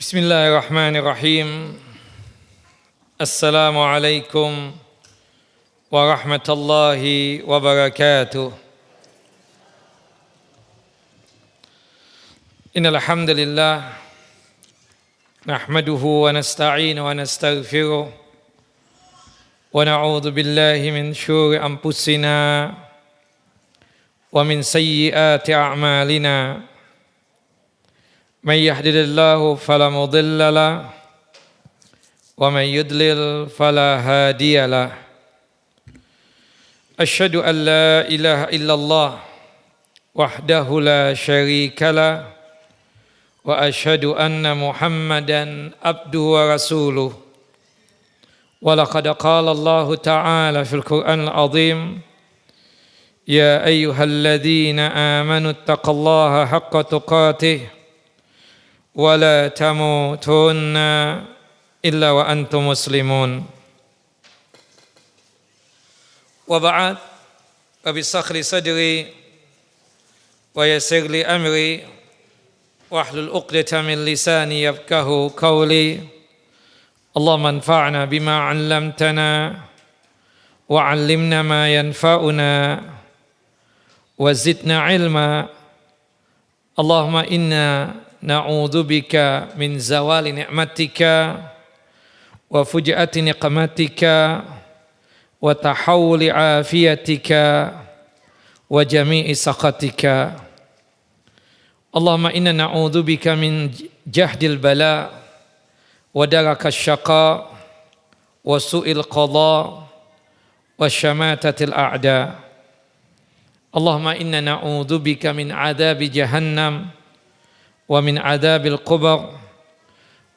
Bismillahirrahmanirrahim. Assalamualaikum warahmatullahi wabarakatuh. Innal hamdalillah nahmaduhu wa nasta'inu wa nastaghfiruh wa na'udzu billahi min syururi anfusina wa min sayyiati a'malina. Man yahdihillahu fala mudilla lahu wa man yudlil fala hadiya lahu. Asyhadu an la ilaha illallah wahdahu la syarika lahu wa asyhadu anna Muhammadan abduhu wa rasuluh. Wa laqad qala Allah ta'ala fil Qur'anil azim, ya ayyuhalladzina amanu taqullaha haqqa tuqatih wa la tamutunna illa wa antum muslimun. Wa ba'd, rabbi shrah li sadri wa yassir li amri wahlul 'uqdatam min lisani yafqahu qawli. Allahumma anfa'na bima 'allamtana wa 'allimna ma yanfa'una wa zidna 'ilma. Allahumma inna na'udzu bika min zawali ni'matika wa fujaati niqmatika wa tahawuli afiyatika wa jami'i sakhatika. Allahumma inna na'udzu bika min jahdil bala wa darakash syaqa wa su'il qada wa syamatatil a'da. Allahumma inna na'udzu bika min adzabi jahannam wa min adzabil qubur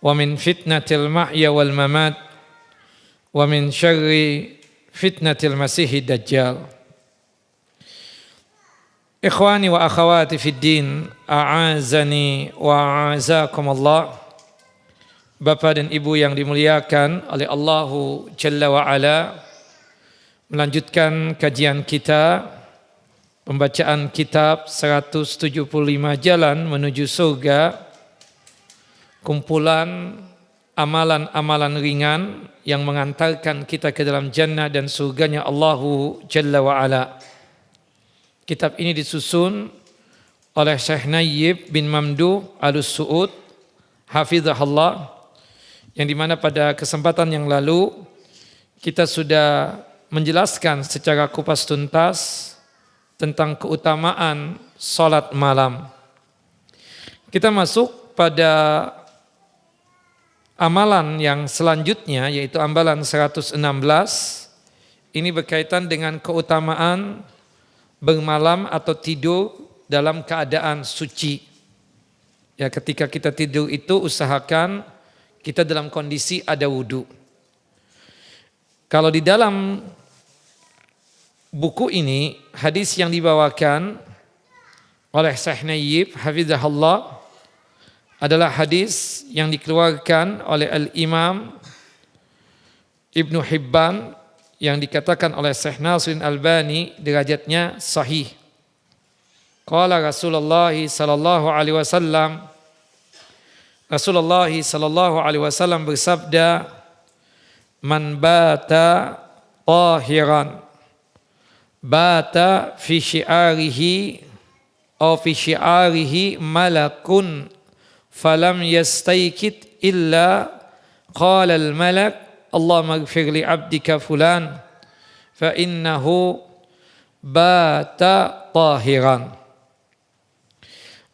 wa min fitnatil mahya wal mamat wa min syarri fitnatil masihid dajjal. Ikhwani wa akhawati fid din, a'azani wa a'azakumullah. Bapak dan Ibu yang dimuliakan oleh Allahu Jalla wa Ala, melanjutkan kajian kita, pembacaan kitab 175 Jalan Menuju Surga, kumpulan amalan-amalan ringan yang mengantarkan kita ke dalam jannah dan surganya Allahu Jalla wa Ala. Kitab ini disusun oleh Syekh Nayyib bin Mamduh Al-Su'ud hafizahullah, yang dimana pada kesempatan yang lalu kita sudah menjelaskan secara kupas tuntas tentang keutamaan salat malam. Kita masuk pada amalan yang selanjutnya, yaitu amalan 116. Ini berkaitan dengan keutamaan bermalam atau tidur dalam keadaan suci. Ya, ketika kita tidur itu usahakan kita dalam kondisi ada wudu. Kalau di dalam buku ini, hadis yang dibawakan oleh Syekh Nayyib hafizahullah adalah hadis yang dikeluarkan oleh Al-Imam Ibnu Hibban, yang dikatakan oleh Syekh Nasiruddin Albani derajatnya sahih. Qala Rasulullah sallallahu alaihi wasallam, Rasulullah sallallahu alaihi wasallam bersabda, man bata tahiran bata fi syi'arihi aw fi syi'arihi malakun falam yastaykit illa qala al-malak Allahumma ighfir li 'abdika fulan fa innahu bata tahiran.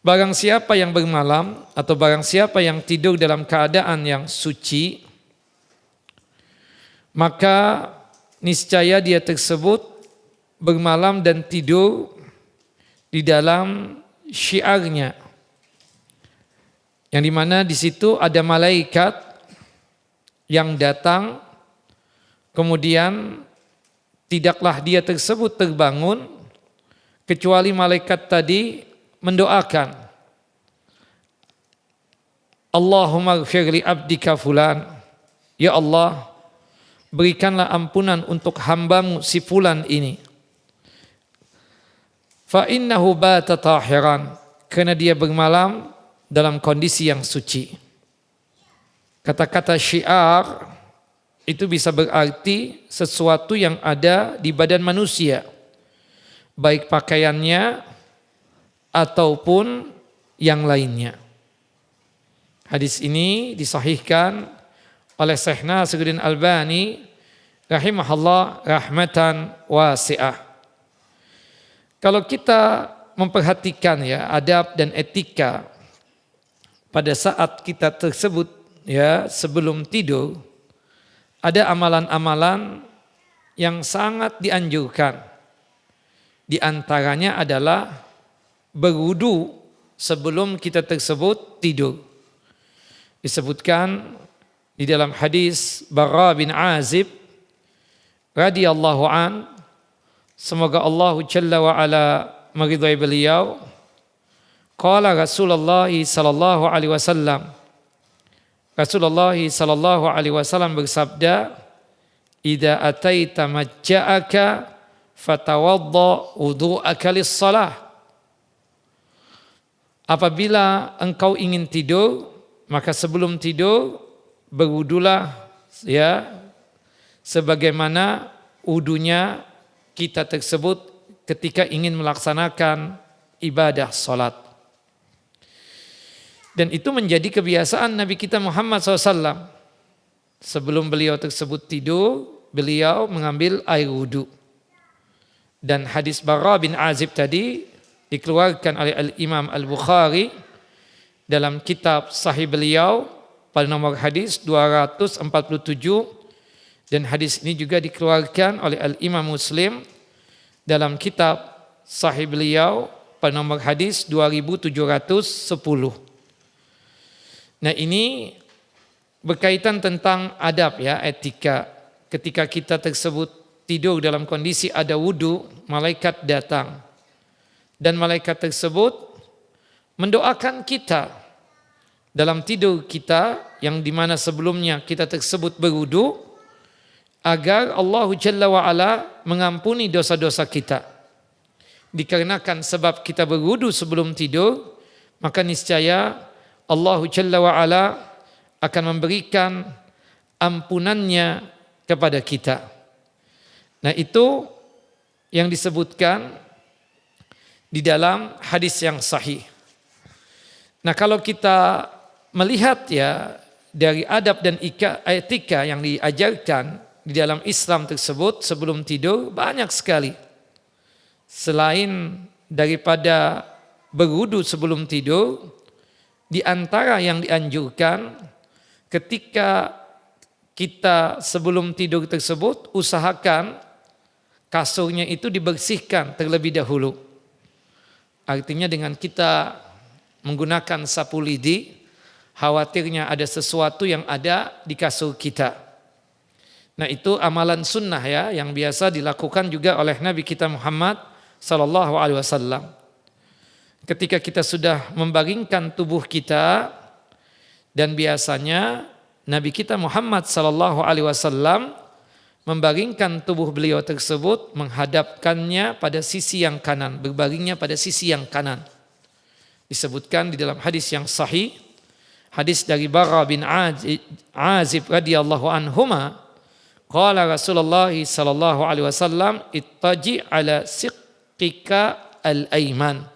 Barang siapa yang bermalam atau barang siapa yang tidur dalam keadaan yang suci, maka niscaya dia tersebut bermalam dan tidur di dalam syiarnya, yang dimana di situ ada malaikat yang datang, kemudian tidaklah dia tersebut terbangun kecuali malaikat tadi mendoakan, Allahumma ighfir li 'abdika fulan, ya Allah, berikanlah ampunan untuk hambamu si fulan ini. Fa innahu bata tahiran, karena dia bermalam dalam kondisi yang suci. Kata-kata syiar itu bisa berarti sesuatu yang ada di badan manusia, baik pakaiannya ataupun yang lainnya. Hadis ini disahihkan oleh Syekh Nasiruddin Albani rahimahullah rahmatan wasi'ah. Kalau kita memperhatikan ya adab dan etika pada saat kita tersebut ya sebelum tidur, ada amalan-amalan yang sangat dianjurkan. Di antaranya adalah berwudu sebelum kita tersebut tidur. Disebutkan di dalam hadis Bara bin Azib radhiyallahu an, semoga Allah Jalla wa ala meridhai beliau, qala Rasulullah sallallahu alaihi wasallam, Rasulullah sallallahu alaihi wasallam bersabda, "Idza ataita majja'aka fatawadda wudu'aka lis-shalah." Apabila engkau ingin tidur, maka sebelum tidur berwudulah ya sebagaimana wudunya kita tersebut ketika ingin melaksanakan ibadah salat. Dan itu menjadi kebiasaan Nabi kita Muhammad SAW. Sebelum beliau tersebut tidur, beliau mengambil air wudu. Dan hadis Bara bin Azib tadi dikeluarkan oleh Al-Imam Al-Bukhari dalam kitab Sahih beliau pada nomor hadis 247. Dan hadis ini juga dikeluarkan oleh Al-Imam Muslim dalam kitab Sahih beliau pada nomor hadis 2710. Nah ini berkaitan tentang adab ya, etika. Ketika kita tersebut tidur dalam kondisi ada wudu, malaikat datang. Dan malaikat tersebut mendoakan kita dalam tidur kita yang dimana sebelumnya kita tersebut berwudu, agar Allah Jalla wa ala mengampuni dosa-dosa kita. Dikarenakan sebab kita berwudu sebelum tidur, maka niscaya Allah Jalla wa ala akan memberikan ampunannya kepada kita. Nah itu yang disebutkan di dalam hadis yang sahih. Nah kalau kita melihat ya dari adab dan etika yang diajarkan di dalam Islam tersebut sebelum tidur banyak sekali. Selain daripada berwudu sebelum tidur, di antara yang dianjurkan ketika kita sebelum tidur tersebut usahakan kasurnya itu dibersihkan terlebih dahulu. Artinya dengan kita menggunakan sapu lidi, khawatirnya ada sesuatu yang ada di kasur kita. Nah itu amalan sunnah ya yang biasa dilakukan juga oleh Nabi kita Muhammad sallallahu alaihi wasallam. Ketika kita sudah membaringkan tubuh kita, dan biasanya Nabi kita Muhammad sallallahu alaihi wasallam membaringkan tubuh beliau tersebut menghadapkannya pada sisi yang kanan, berbaringnya pada sisi yang kanan. Disebutkan di dalam hadis yang sahih, hadis dari Bara bin Azib radhiyallahu anhuma, qala Rasulullah sallallahu alaihi wasallam, ittaji ala siqqika al-aiman.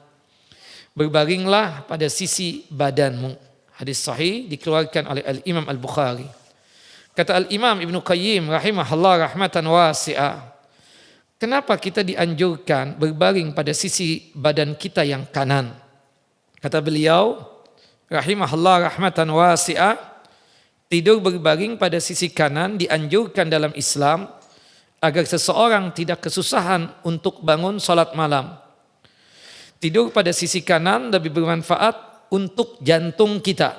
Berbaringlah pada sisi badanmu. Hadis sahih dikeluarkan oleh Al-Imam Al-Bukhari. Kata Al-Imam Ibnu Qayyim rahimahullah rahmatan wasi'ah, kenapa kita dianjurkan berbaring pada sisi badan kita yang kanan? Kata beliau rahimahullah rahmatan wasi'ah, tidur berbaring pada sisi kanan dianjurkan dalam Islam agar seseorang tidak kesusahan untuk bangun salat malam. Tidur pada sisi kanan lebih bermanfaat untuk jantung kita.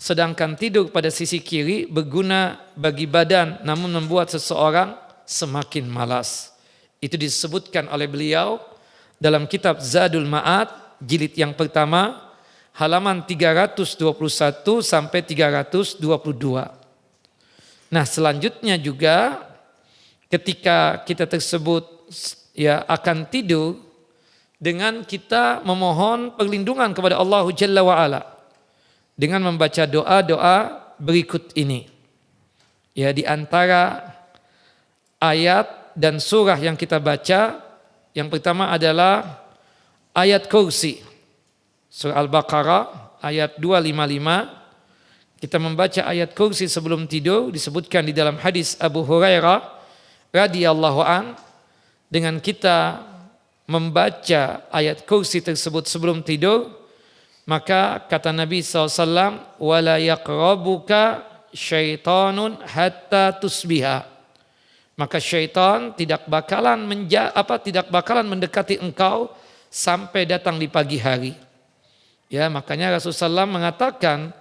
Sedangkan tidur pada sisi kiri berguna bagi badan namun membuat seseorang semakin malas. Itu disebutkan oleh beliau dalam kitab Zadul Ma'ad jilid yang pertama halaman 321 sampai 322. Nah, selanjutnya juga ketika kita tersebut ya akan tidur, dengan kita memohon perlindungan kepada Allah Jalla wa ala dengan membaca doa-doa berikut ini. Ya, di antara ayat dan surah yang kita baca, yang pertama adalah ayat kursi. Surah Al-Baqarah ayat 255. Kita membaca ayat kursi sebelum tidur, disebutkan di dalam hadis Abu Hurairah radhiyallahu an, dengan kita membaca ayat kursi tersebut sebelum tidur, maka kata Nabi SAW, wala yaqrabuka syaitanun hatta tusbiha. Maka syaitan tidak bakalan mendekati engkau sampai datang di pagi hari. Ya, makanya Rasulullah SAW mengatakan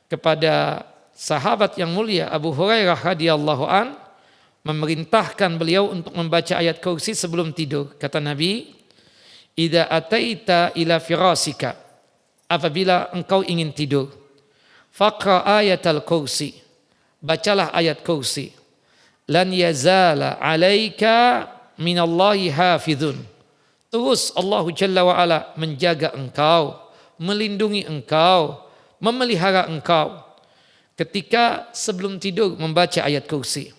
kepada sahabat yang mulia Abu Hurairah radhiyallahu an, memerintahkan beliau untuk membaca ayat kursi sebelum tidur. Kata Nabi, idza ataita ila firasika, apabila engkau ingin tidur, faqra ayatal kursi, bacalah ayat kursi. Lan yazala alaika minallahi hafizun, terus Allah Jalla wa Ala menjaga engkau, melindungi engkau, memelihara engkau ketika sebelum tidur membaca ayat kursi.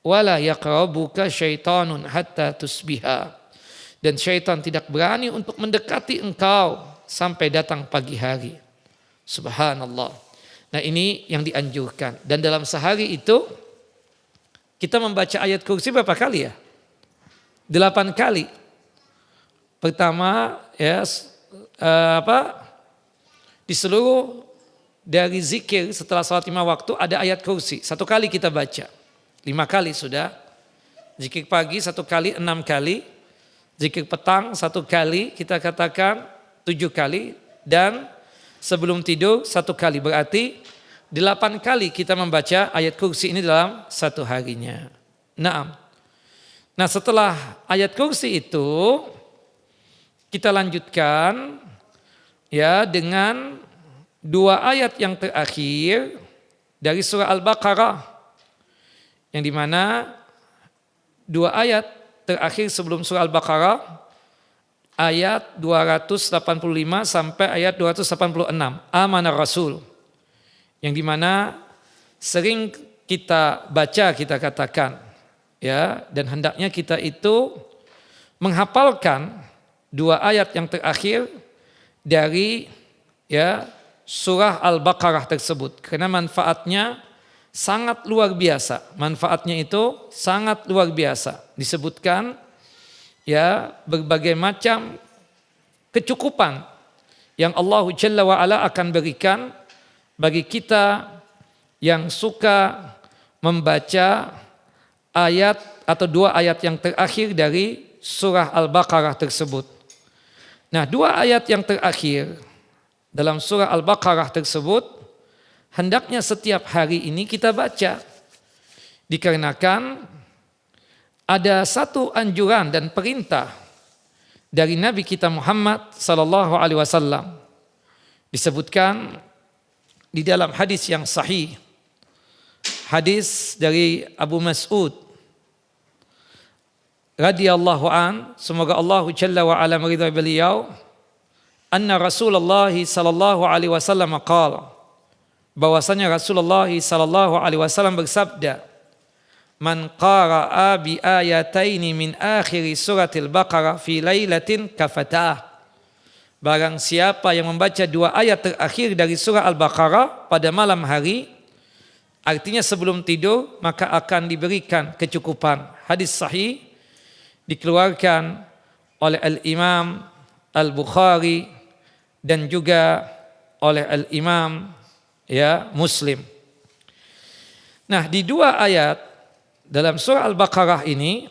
Wala yaqrabuka syaitanun hatta tusbiha, dan syaitan tidak berani untuk mendekati engkau sampai datang pagi hari. Subhanallah. Nah, ini yang dianjurkan. Dan dalam sehari itu kita membaca ayat kursi berapa kali ya? 8 kali. Pertama ya di seluruh dari zikir setelah salat 5 waktu ada ayat kursi. 1 kali kita baca. 5 kali sudah. Zikir pagi 1 kali, 6 kali. Zikir petang 1 kali, kita katakan 7 kali. Dan sebelum tidur 1 kali. Berarti 8 kali kita membaca ayat kursi ini dalam 1 harinya. Nah, setelah ayat kursi itu kita lanjutkan ya dengan 2 ayat yang terakhir dari surah Al-Baqarah, yang dimana 2 ayat terakhir sebelum surah Al-Baqarah, ayat 285 sampai ayat 286, Amanar Rasul, yang dimana sering kita baca, kita katakan ya, dan hendaknya kita itu menghafalkan 2 ayat yang terakhir dari ya surah Al-Baqarah tersebut, karena manfaatnya sangat luar biasa. Manfaatnya itu sangat luar biasa. Disebutkan ya berbagai macam kecukupan yang Allah Jalla wa Ala akan berikan bagi kita yang suka membaca ayat atau 2 ayat yang terakhir dari surah Al-Baqarah tersebut. Nah, 2 ayat yang terakhir dalam surah Al-Baqarah tersebut hendaknya setiap hari ini kita baca. Dikarenakan ada satu anjuran dan perintah dari Nabi kita Muhammad sallallahu alaihi wasallam. Disebutkan di dalam hadis yang sahih, hadis dari Abu Mas'ud radhiyallahu an, semoga Allah Jalla wa Ala meridhai beliau, anna Rasulullah sallallahu alaihi wasallam qala, bahwasanya Rasulullah sallallahu alaihi wasallam bersabda, man qara'a bi ayataini min akhir suratil Baqarah fi lailatin kafatah, barang siapa yang membaca 2 ayat terakhir dari surah Al-Baqarah pada malam hari, artinya sebelum tidur, maka akan diberikan kecukupan. Hadis sahih dikeluarkan oleh Al-Imam Al-Bukhari dan juga oleh Al-Imam ya Muslim. Nah, di 2 ayat dalam surah Al-Baqarah ini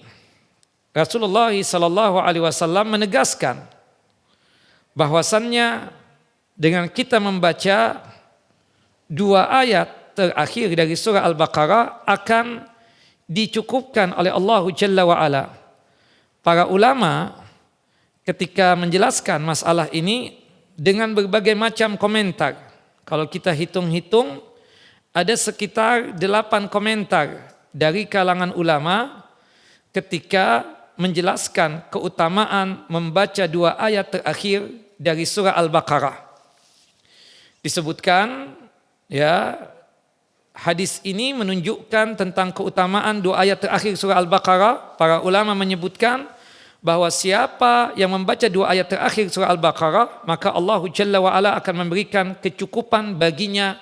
Rasulullah sallallahu alaihi wasallam menegaskan bahwasannya dengan kita membaca 2 ayat terakhir dari surah Al-Baqarah akan dicukupkan oleh Allah Jalla wa Ala. Para ulama ketika menjelaskan masalah ini dengan berbagai macam komentar. Kalau kita hitung-hitung ada sekitar 8 komentar dari kalangan ulama ketika menjelaskan keutamaan membaca 2 ayat terakhir dari surah Al-Baqarah. Disebutkan ya hadis ini menunjukkan tentang keutamaan 2 ayat terakhir surah Al-Baqarah. Para ulama menyebutkan bahwa siapa yang membaca 2 ayat terakhir surah Al-Baqarah, maka Allah Jalla wa'ala akan memberikan kecukupan baginya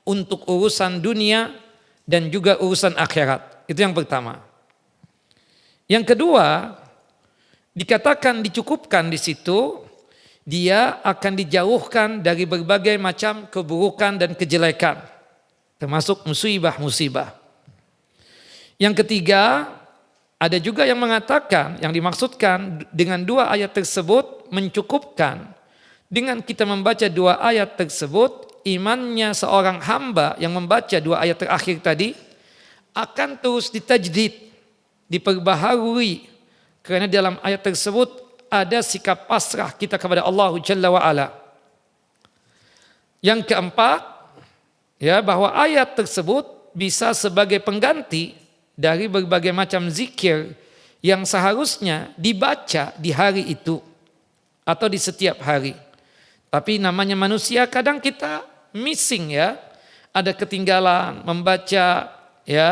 untuk urusan dunia dan juga urusan akhirat. Itu yang pertama. Yang kedua, dikatakan dicukupkan di situ, dia akan dijauhkan dari berbagai macam keburukan dan kejelekan, termasuk musibah-musibah. Yang ketiga, ada juga yang mengatakan, yang dimaksudkan dengan 2 ayat tersebut mencukupkan. Dengan kita membaca 2 ayat tersebut, imannya seorang hamba yang membaca 2 ayat terakhir tadi akan terus ditajdid, diperbaharui. Karena dalam ayat tersebut ada sikap pasrah kita kepada Allah Jalla wa'ala. Yang keempat, ya, bahwa ayat tersebut bisa sebagai pengganti dari berbagai macam zikir yang seharusnya dibaca di hari itu atau di setiap hari. Tapi namanya manusia kadang kita missing, ya. Ada ketinggalan membaca, ya,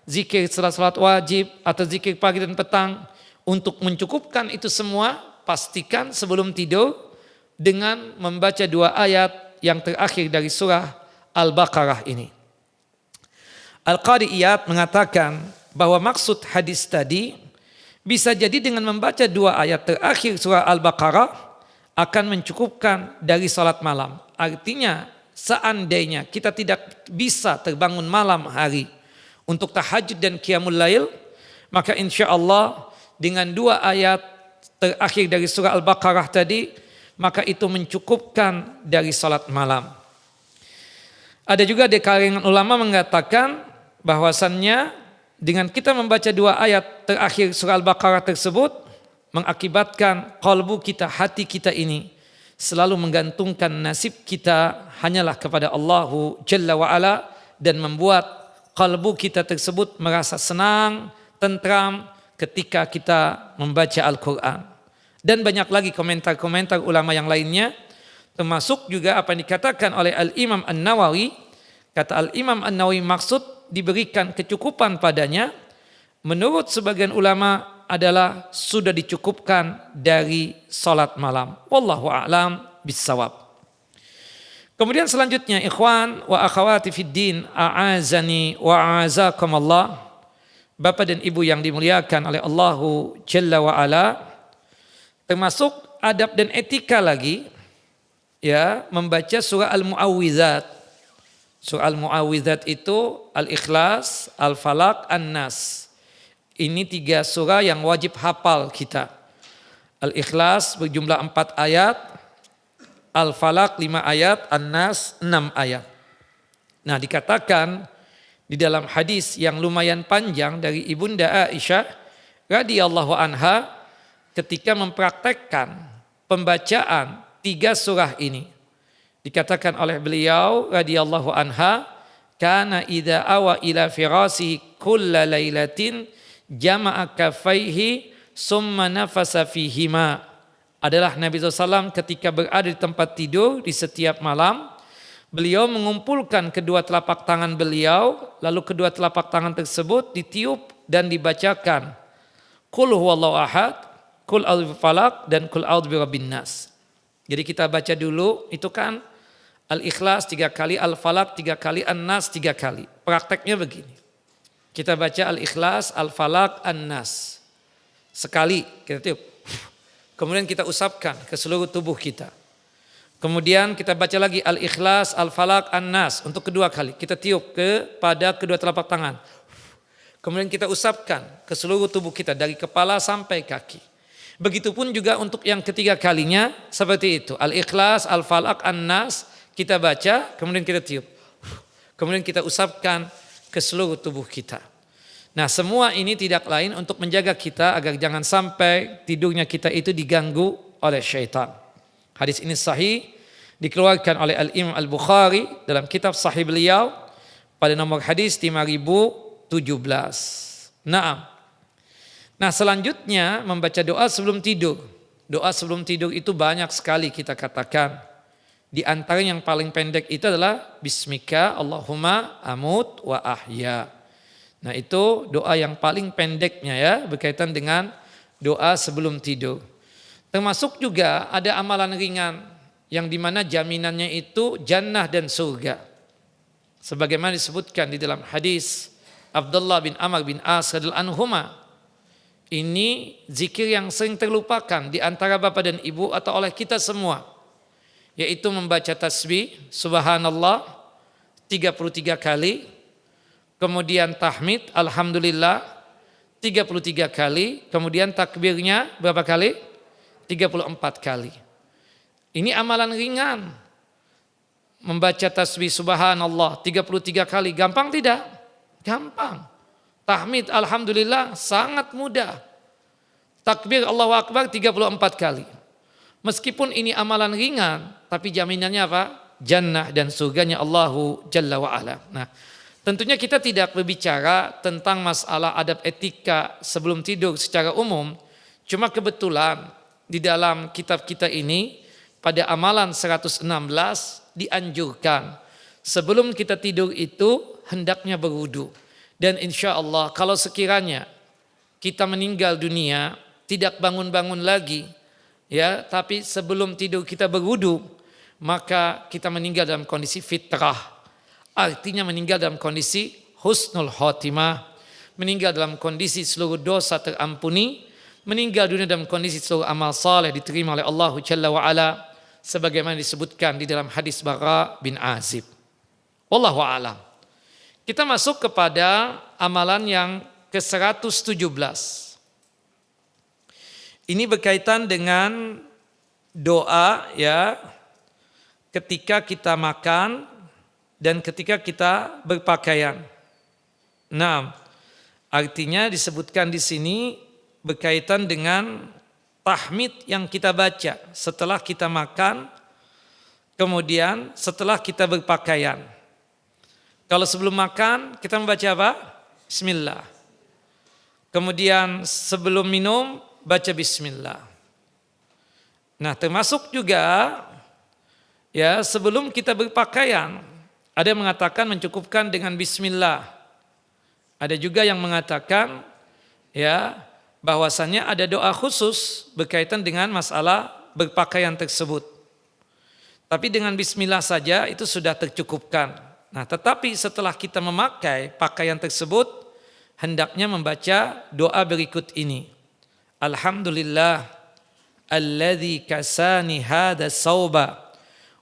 zikir setelah salat wajib atau zikir pagi dan petang. Untuk mencukupkan itu semua, pastikan sebelum tidur dengan membaca 2 ayat yang terakhir dari surah Al-Baqarah ini. Al-Qadi Iyad mengatakan bahwa maksud hadis tadi bisa jadi dengan membaca 2 ayat terakhir surah Al-Baqarah akan mencukupkan dari salat malam. Artinya seandainya kita tidak bisa terbangun malam hari untuk tahajud dan qiyamul lail, maka insya Allah dengan 2 ayat terakhir dari surah Al-Baqarah tadi, maka itu mencukupkan dari salat malam. Ada juga di kalangan ulama mengatakan bahwasannya dengan kita membaca 2 ayat terakhir surah Al-Baqarah tersebut mengakibatkan qalbu kita, hati kita ini selalu menggantungkan nasib kita hanyalah kepada Allah Jalla wa'ala, dan membuat qalbu kita tersebut merasa senang, tentram ketika kita membaca Al-Quran. Dan banyak lagi komentar-komentar ulama yang lainnya, termasuk juga apa yang dikatakan oleh Al-Imam An-Nawawi. Kata Al-Imam An-Nawawi, maksud diberikan kecukupan padanya menurut sebagian ulama adalah sudah dicukupkan dari salat malam. Wallahu a'lam bissawab. Kemudian selanjutnya, ikhwan wa akhawati fid din, a'azani wa a'azakumullah. Bapak dan Ibu yang dimuliakan oleh Allahu Jalla wa'ala, termasuk adab dan etika lagi, ya, membaca surah Al-Mu'awwidzat. Surah Al-Mu'awwidzat itu Al-Ikhlas, Al-Falaq, An-Nas. Ini 3 surah yang wajib hafal kita. Al-Ikhlas berjumlah 4 ayat, Al-Falaq 5 ayat, An-Nas 6 ayat. Nah, dikatakan di dalam hadis yang lumayan panjang dari Ibunda Aisyah radhiyallahu anha ketika mempraktekkan pembacaan 3 surah ini, dikatakan oleh beliau radhiyallahu anha, kana idza awa ila firasihi kulla lailatin jama'a kaffaihi summa nafasa fihima. Adalah Nabi SAW ketika berada di tempat tidur di setiap malam, beliau mengumpulkan kedua telapak tangan beliau, lalu kedua telapak tangan tersebut ditiup dan dibacakan Qul huwallahu ahad, Qul a'udzu falaq, dan Qul a'udzu birabbin nas. Jadi kita baca dulu, itu kan Al-Ikhlas 3 kali, Al-Falaq 3 kali, An-Nas 3 kali. Prakteknya begini. Kita baca Al-Ikhlas, Al-Falaq, An-Nas. Sekali kita tiup. Kemudian kita usapkan ke seluruh tubuh kita. Kemudian kita baca lagi Al-Ikhlas, Al-Falaq, An-Nas untuk kedua kali. Kita tiup pada kedua telapak tangan. Kemudian kita usapkan ke seluruh tubuh kita dari kepala sampai kaki. Begitupun juga untuk yang ketiga kalinya seperti itu. Al-Ikhlas, Al-Falaq, An-Nas kita baca, kemudian kita tiup. Kemudian kita usapkan ke seluruh tubuh kita. Nah, semua ini tidak lain untuk menjaga kita agar jangan sampai tidurnya kita itu diganggu oleh syaitan. Hadis ini sahih, dikeluarkan oleh Al-Imam Al-Bukhari dalam kitab sahih beliau pada nomor hadis 5017. Nah, selanjutnya membaca doa sebelum tidur. Doa sebelum tidur itu banyak sekali kita katakan. Di antara yang paling pendek itu adalah Bismika Allahumma amut wa ahya. Nah itu doa yang paling pendeknya ya, berkaitan dengan doa sebelum tidur. Termasuk juga ada amalan ringan yang dimana jaminannya itu jannah dan surga. Sebagaimana disebutkan di dalam hadis Abdullah bin Amr bin As radhiyallahu anhuma. Ini zikir yang sering terlupakan di antara bapak dan ibu atau oleh kita semua, yaitu membaca tasbih subhanallah 33 kali, kemudian tahmid alhamdulillah 33 kali, kemudian takbirnya berapa kali? 34 kali. Ini amalan ringan. Membaca tasbih subhanallah 33 kali, gampang tidak? Gampang. Tahmid alhamdulillah sangat mudah. Takbir Allahu Akbar 34 kali. Meskipun ini amalan ringan, tapi jaminannya apa? Jannah dan surganya Allahu Jalla wa'ala. Nah, tentunya kita tidak berbicara tentang masalah adab etika sebelum tidur secara umum. Cuma kebetulan di dalam kitab kita ini pada amalan 116 dianjurkan sebelum kita tidur itu hendaknya berwudu. Dan insya Allah kalau sekiranya kita meninggal dunia tidak bangun-bangun lagi, ya, tapi sebelum tidur kita berwudu, maka kita meninggal dalam kondisi fitrah. Artinya meninggal dalam kondisi husnul khotimah, meninggal dalam kondisi seluruh dosa terampuni, meninggal dunia dalam kondisi seluruh amal saleh diterima oleh Allah Jalla wa Ala, sebagaimana disebutkan di dalam hadis Bara bin Azib. Wallahu a'lam. Kita masuk kepada amalan yang ke-117. Ini berkaitan dengan doa ya ketika kita makan dan ketika kita berpakaian. Nah, artinya disebutkan di sini berkaitan dengan tahmid yang kita baca setelah kita makan, kemudian setelah kita berpakaian. Kalau sebelum makan kita membaca apa? Bismillah. Kemudian sebelum minum baca bismillah. Nah, termasuk juga ya sebelum kita berpakaian, ada yang mengatakan mencukupkan dengan bismillah. Ada juga yang mengatakan ya bahwasannya ada doa khusus berkaitan dengan masalah berpakaian tersebut. Tapi dengan bismillah saja itu sudah tercukupkan. Nah, tetapi setelah kita memakai pakaian tersebut, hendaknya membaca doa berikut ini. Alhamdulillah alladzi kasani hada sauba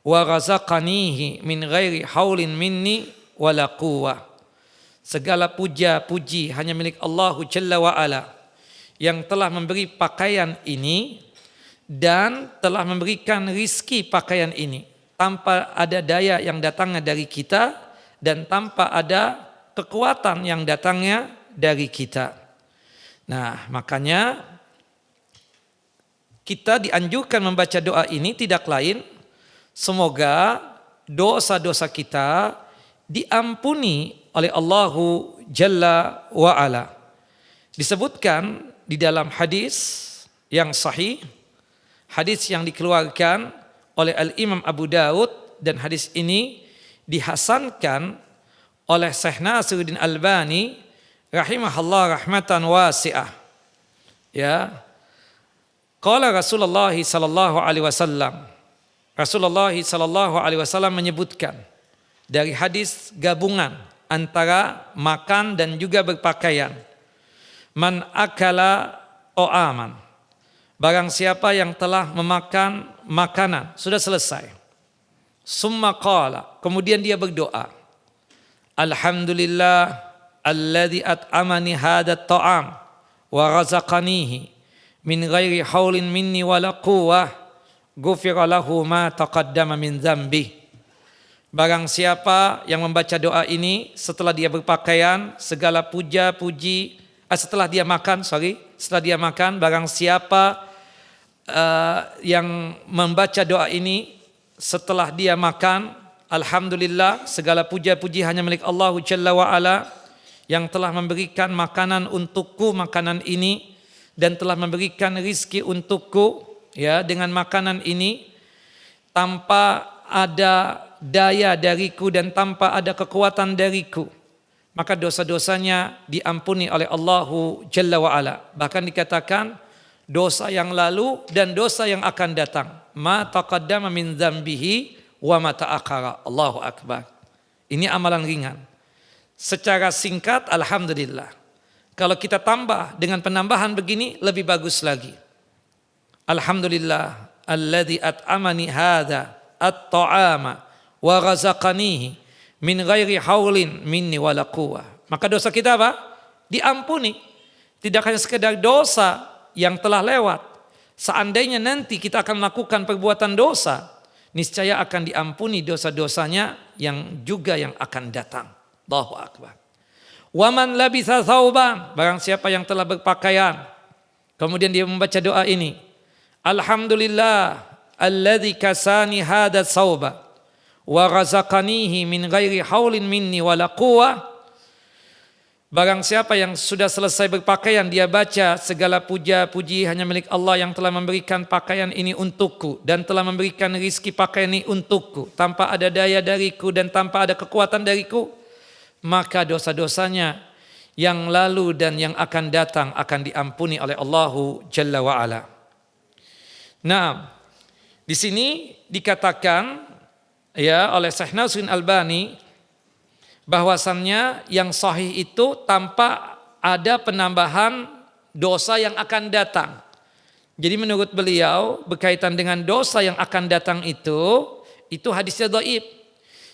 wa razaqanihi min ghairi haulin minni wala quwwah. Segala puja-puji hanya milik Allah Jalla wa Ala yang telah memberi pakaian ini dan telah memberikan rizki pakaian ini tanpa ada daya yang datangnya dari kita dan tanpa ada kekuatan yang datangnya dari kita. Nah, makanya kita dianjurkan membaca doa ini tidak lain semoga dosa-dosa kita diampuni oleh Allahu Jalla wa Ala. Disebutkan di dalam hadis yang sahih, hadis yang dikeluarkan oleh Al-Imam Abu Daud, dan hadis ini dihasankan oleh Syekh Nasiruddin Albani rahimahullah rahmatan wasi'ah. Ya. Qala Rasulullah sallallahu alaihi wasallam. Rasulullah sallallahu alaihi wasallam menyebutkan dari hadis gabungan antara makan dan juga berpakaian. Man akala ta'aman. Barang siapa yang telah memakan makanan, sudah selesai. Summa qala, kemudian dia berdoa. Alhamdulillah alladzi at'amani hadat ta'am wa razaqanihi min ghairi haulin minni wala quwwah ghufira lahu ma taqaddama min dzambi. Barang siapa yang membaca doa ini setelah dia berpakaian, segala puja-puji, setelah dia makan, barang siapa yang membaca doa ini setelah dia makan, alhamdulillah segala puja-puji hanya milik Allah Jalla wa Ala yang telah memberikan makanan untukku makanan ini dan telah memberikan rizki untukku ya dengan makanan ini tanpa ada daya dariku dan tanpa ada kekuatan dariku, maka dosa-dosanya diampuni oleh Allahu Jalla wa'ala. Bahkan dikatakan dosa yang lalu dan dosa yang akan datang. Ma taqaddama min dzambihi wa ma ta'akhara. Allahu Akbar. Ini amalan ringan. Secara singkat, alhamdulillah. Kalau kita tambah dengan penambahan begini, lebih bagus lagi. Alhamdulillah, alladzi at'amani hadza at-ta'ama wa razaqanihi min ghairi haulin minni wala quwwah. Maka dosa kita apa? Diampuni. Tidak hanya sekedar dosa yang telah lewat. Seandainya nanti kita akan melakukan perbuatan dosa, niscaya akan diampuni dosa-dosanya yang juga yang akan datang. Allahu Akbar. Waman labitha thawban, barang siapa yang telah berpakaian, kemudian dia membaca doa ini. Alhamdulillah alladzi kasani hadha thawba wa razaqanihi min ghairi haulin minni wala quwwah. Barang siapa yang sudah selesai berpakaian, dia baca segala puja-puji hanya milik Allah yang telah memberikan pakaian ini untukku dan telah memberikan rizki pakaian ini untukku tanpa ada daya dariku dan tanpa ada kekuatan dariku, maka dosa-dosanya yang lalu dan yang akan datang akan diampuni oleh Allahu Jalla wa'ala. Nah, di sini dikatakan ya oleh Syekh Nasiruddin Albani bahwasannya yang sahih itu tanpa ada penambahan dosa yang akan datang. Jadi menurut beliau berkaitan dengan dosa yang akan datang itu hadisnya dhaif.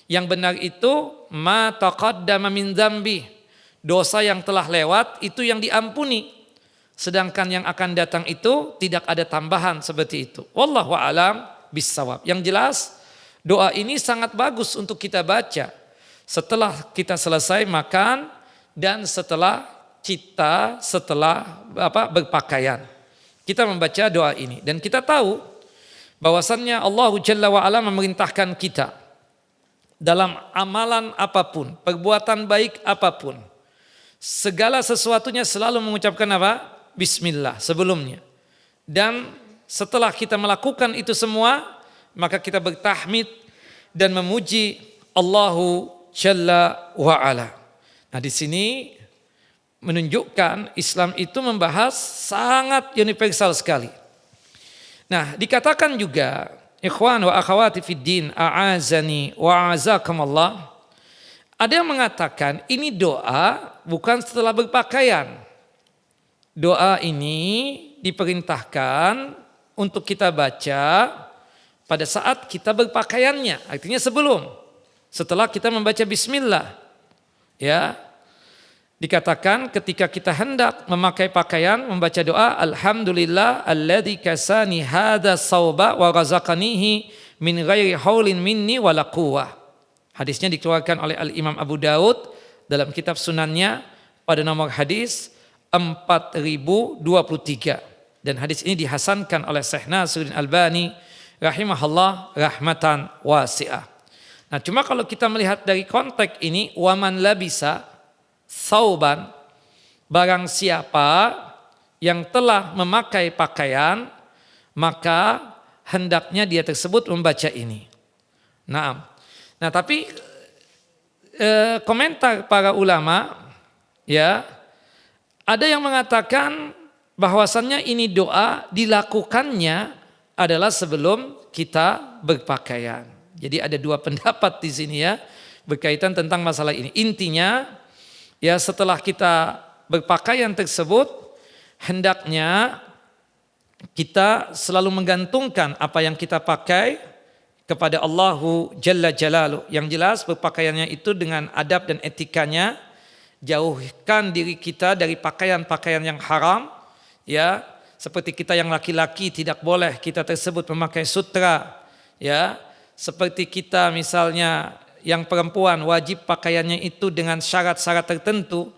Yang benar itu ma taqaddama min dzambi. Dosa yang telah lewat itu yang diampuni. Sedangkan yang akan datang itu tidak ada tambahan seperti itu. Wallahu a'lam bissawab. Yang jelas doa ini sangat bagus untuk kita baca setelah kita selesai makan dan setelah berpakaian. Kita membaca doa ini dan kita tahu bahwasannya Allah Jalla wa'ala memerintahkan kita dalam amalan apapun, perbuatan baik apapun, segala sesuatunya selalu mengucapkan apa? Bismillah sebelumnya. Dan setelah kita melakukan itu semua, maka kita bertahmid dan memuji Allahu Jalla wa'ala. Nah di sini menunjukkan Islam itu membahas sangat universal sekali. Nah dikatakan juga, ikhwan wa akhawati fid din, a'azani wa a'azakumullah. Ada yang mengatakan ini doa bukan setelah berpakaian. Doa ini diperintahkan untuk kita baca pada saat kita berpakaiannya, artinya setelah kita membaca bismillah. Ya. Dikatakan ketika kita hendak memakai pakaian membaca doa alhamdulillah alladzi kasani hadza sauba wa razaqanihi min ghairi haulin minni wala quwwah. Hadisnya dikeluarkan oleh Al-Imam Abu Daud dalam kitab sunannya pada nomor hadis 4023 dan hadis ini dihasankan oleh Syekh Nasiruddin Albani rahimahullah rahmatan wasi'ah. Nah cuma kalau kita melihat dari konteks ini waman labisa thawban, barang siapa yang telah memakai pakaian maka hendaknya dia tersebut membaca ini. Nah tapi komentar para ulama ya ada yang mengatakan bahwasannya ini doa dilakukannya adalah sebelum kita berpakaian. Jadi ada dua pendapat di sini ya berkaitan tentang masalah ini. Intinya ya setelah kita berpakaian tersebut hendaknya kita selalu menggantungkan apa yang kita pakai kepada Allahu Jalla Jalaluh. Yang jelas berpakaiannya itu dengan adab dan etikanya, jauhkan diri kita dari pakaian-pakaian yang haram ya. Seperti kita yang laki-laki tidak boleh kita tersebut memakai sutra ya. Seperti kita misalnya yang perempuan wajib pakaiannya itu dengan syarat-syarat tertentu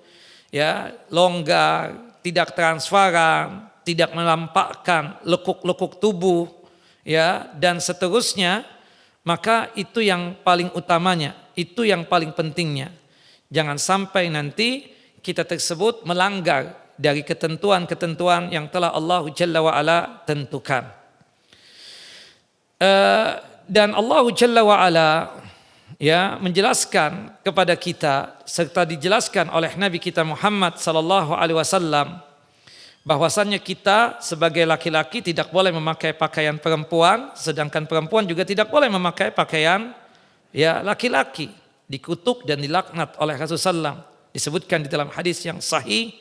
ya, longgar, tidak transparan, tidak melampakkan lekuk-lekuk tubuh ya dan seterusnya, maka itu yang paling utamanya, itu yang paling pentingnya. Jangan sampai nanti kita tersebut melanggar dari ketentuan-ketentuan yang telah Allah Jalla wa'ala tentukan. Dan Allah Jalla wa Ala ya menjelaskan kepada kita serta dijelaskan oleh Nabi kita Muhammad sallallahu alaihi wasallam bahwasannya kita sebagai laki-laki tidak boleh memakai pakaian perempuan, sedangkan perempuan juga tidak boleh memakai pakaian ya laki-laki, dikutuk dan dilaknat oleh Rasulullah SAW. Disebutkan di dalam hadis yang sahih,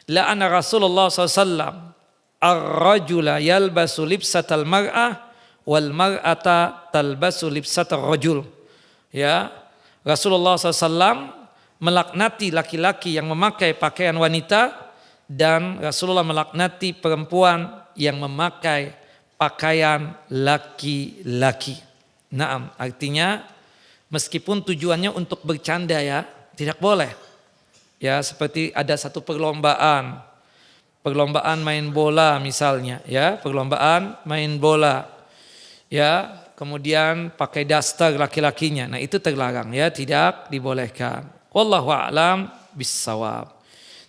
la'ana Rasulullah SAW ar-rajula yalbasu libsatal mar'ah wal mar'ata talbasu libsatar rajul. Ya, Rasulullah SAW melaknati laki-laki yang memakai pakaian wanita dan Rasulullah melaknati perempuan yang memakai pakaian laki-laki. Naam, artinya meskipun tujuannya untuk bercanda ya, tidak boleh. Ya, seperti ada satu perlombaan main bola misalnya, ya, perlombaan main bola. Ya, kemudian pakai daster laki-lakinya. Nah, itu terlarang ya, tidak dibolehkan. Wallahu a'lam bissawab.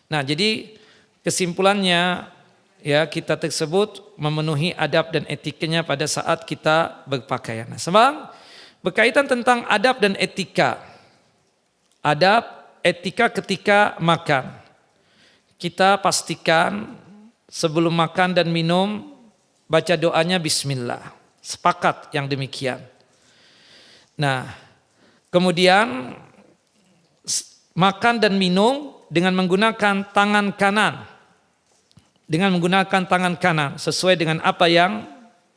Nah, jadi kesimpulannya ya, kita tersebut memenuhi adab dan etikanya pada saat kita berpakaian. Nah, sebab berkaitan tentang adab dan etika. Adab, etika ketika makan. Kita pastikan sebelum makan dan minum baca doanya bismillah. Sepakat yang demikian. Nah, kemudian makan dan minum dengan menggunakan tangan kanan. Dengan menggunakan tangan kanan sesuai dengan apa yang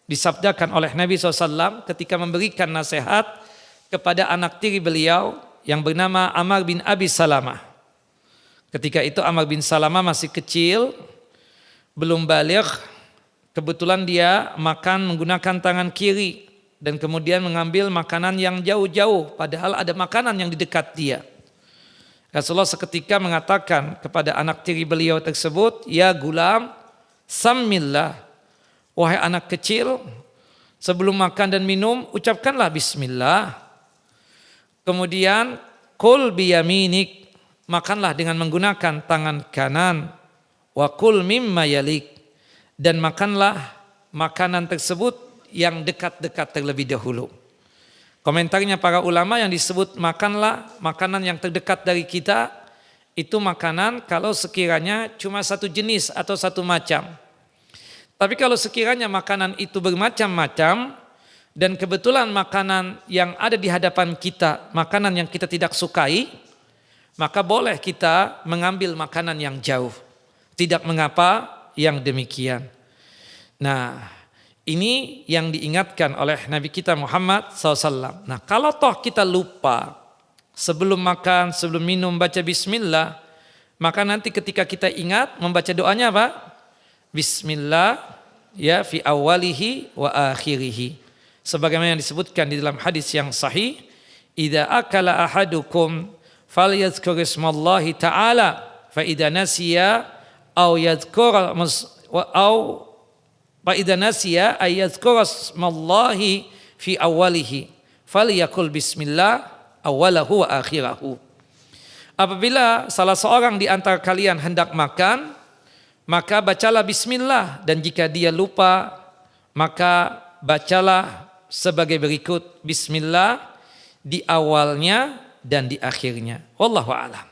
disabdakan oleh Nabi SAW ketika memberikan nasihat kepada anak tiri beliau yang bernama Amr bin Abi Salamah. Ketika itu Amr bin Salamah masih kecil, belum baligh. Kebetulan dia makan menggunakan tangan kiri dan kemudian mengambil makanan yang jauh-jauh padahal ada makanan yang di dekat dia. Rasulullah seketika mengatakan kepada anak tiri beliau tersebut, "Ya gulam, sammillah." Wahai anak kecil, sebelum makan dan minum ucapkanlah bismillah. Kemudian kul biyaminik, makanlah dengan menggunakan tangan kanan. Wa kul mimma yalik, dan makanlah makanan tersebut yang dekat-dekat terlebih dahulu. Komentarnya para ulama yang disebut makanlah makanan yang terdekat dari kita, itu makanan kalau sekiranya cuma satu jenis atau satu macam. Tapi kalau sekiranya makanan itu bermacam-macam dan kebetulan makanan yang ada di hadapan kita, makanan yang kita tidak sukai, maka boleh kita mengambil makanan yang jauh. Tidak mengapa yang demikian. Nah, ini yang diingatkan oleh Nabi kita Muhammad SAW. Nah, kalau toh kita lupa sebelum makan, sebelum minum baca bismillah, maka nanti ketika kita ingat membaca doanya apa? Bismillah ya fi awalihi wa akhirihi. Sebagaimana yang disebutkan di dalam hadis yang sahih, idza akala ahadukum falyadhkur ismallahi ta'ala fa idza nasiya aw yadhkura aw fa idza nasiya ay yadhkura ismallahi fi awalihi falyakul bismillah awalahu wa akhirahu. Apabila salah seorang di antara kalian hendak makan, maka bacalah bismillah, dan jika dia lupa maka bacalah sebagai berikut, bismillah di awalnya dan di akhirnya. Wallahu a'lam.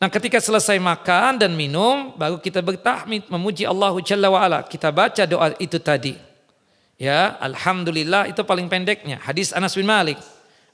Nah, ketika selesai makan dan minum baru kita bertahmid memuji Allah Jalla wa Ala. Kita baca doa itu tadi. Ya, alhamdulillah, itu paling pendeknya hadis Anas bin Malik.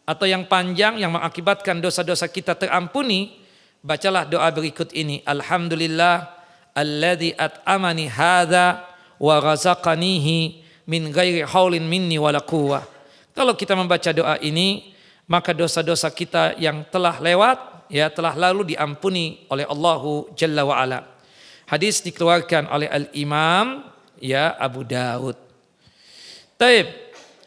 Atau yang panjang yang mengakibatkan dosa-dosa kita terampuni, bacalah doa berikut ini. Alhamdulillah alladzi at'amani hadza wa razaqanihi min ghairi haulin minni wala quwwah. Kalau kita membaca doa ini, maka dosa-dosa kita yang telah lewat ya telah lalu diampuni oleh Allahu Jalla wa Ala. Hadis dikeluarkan oleh Al-Imam ya Abu Daud. Taib,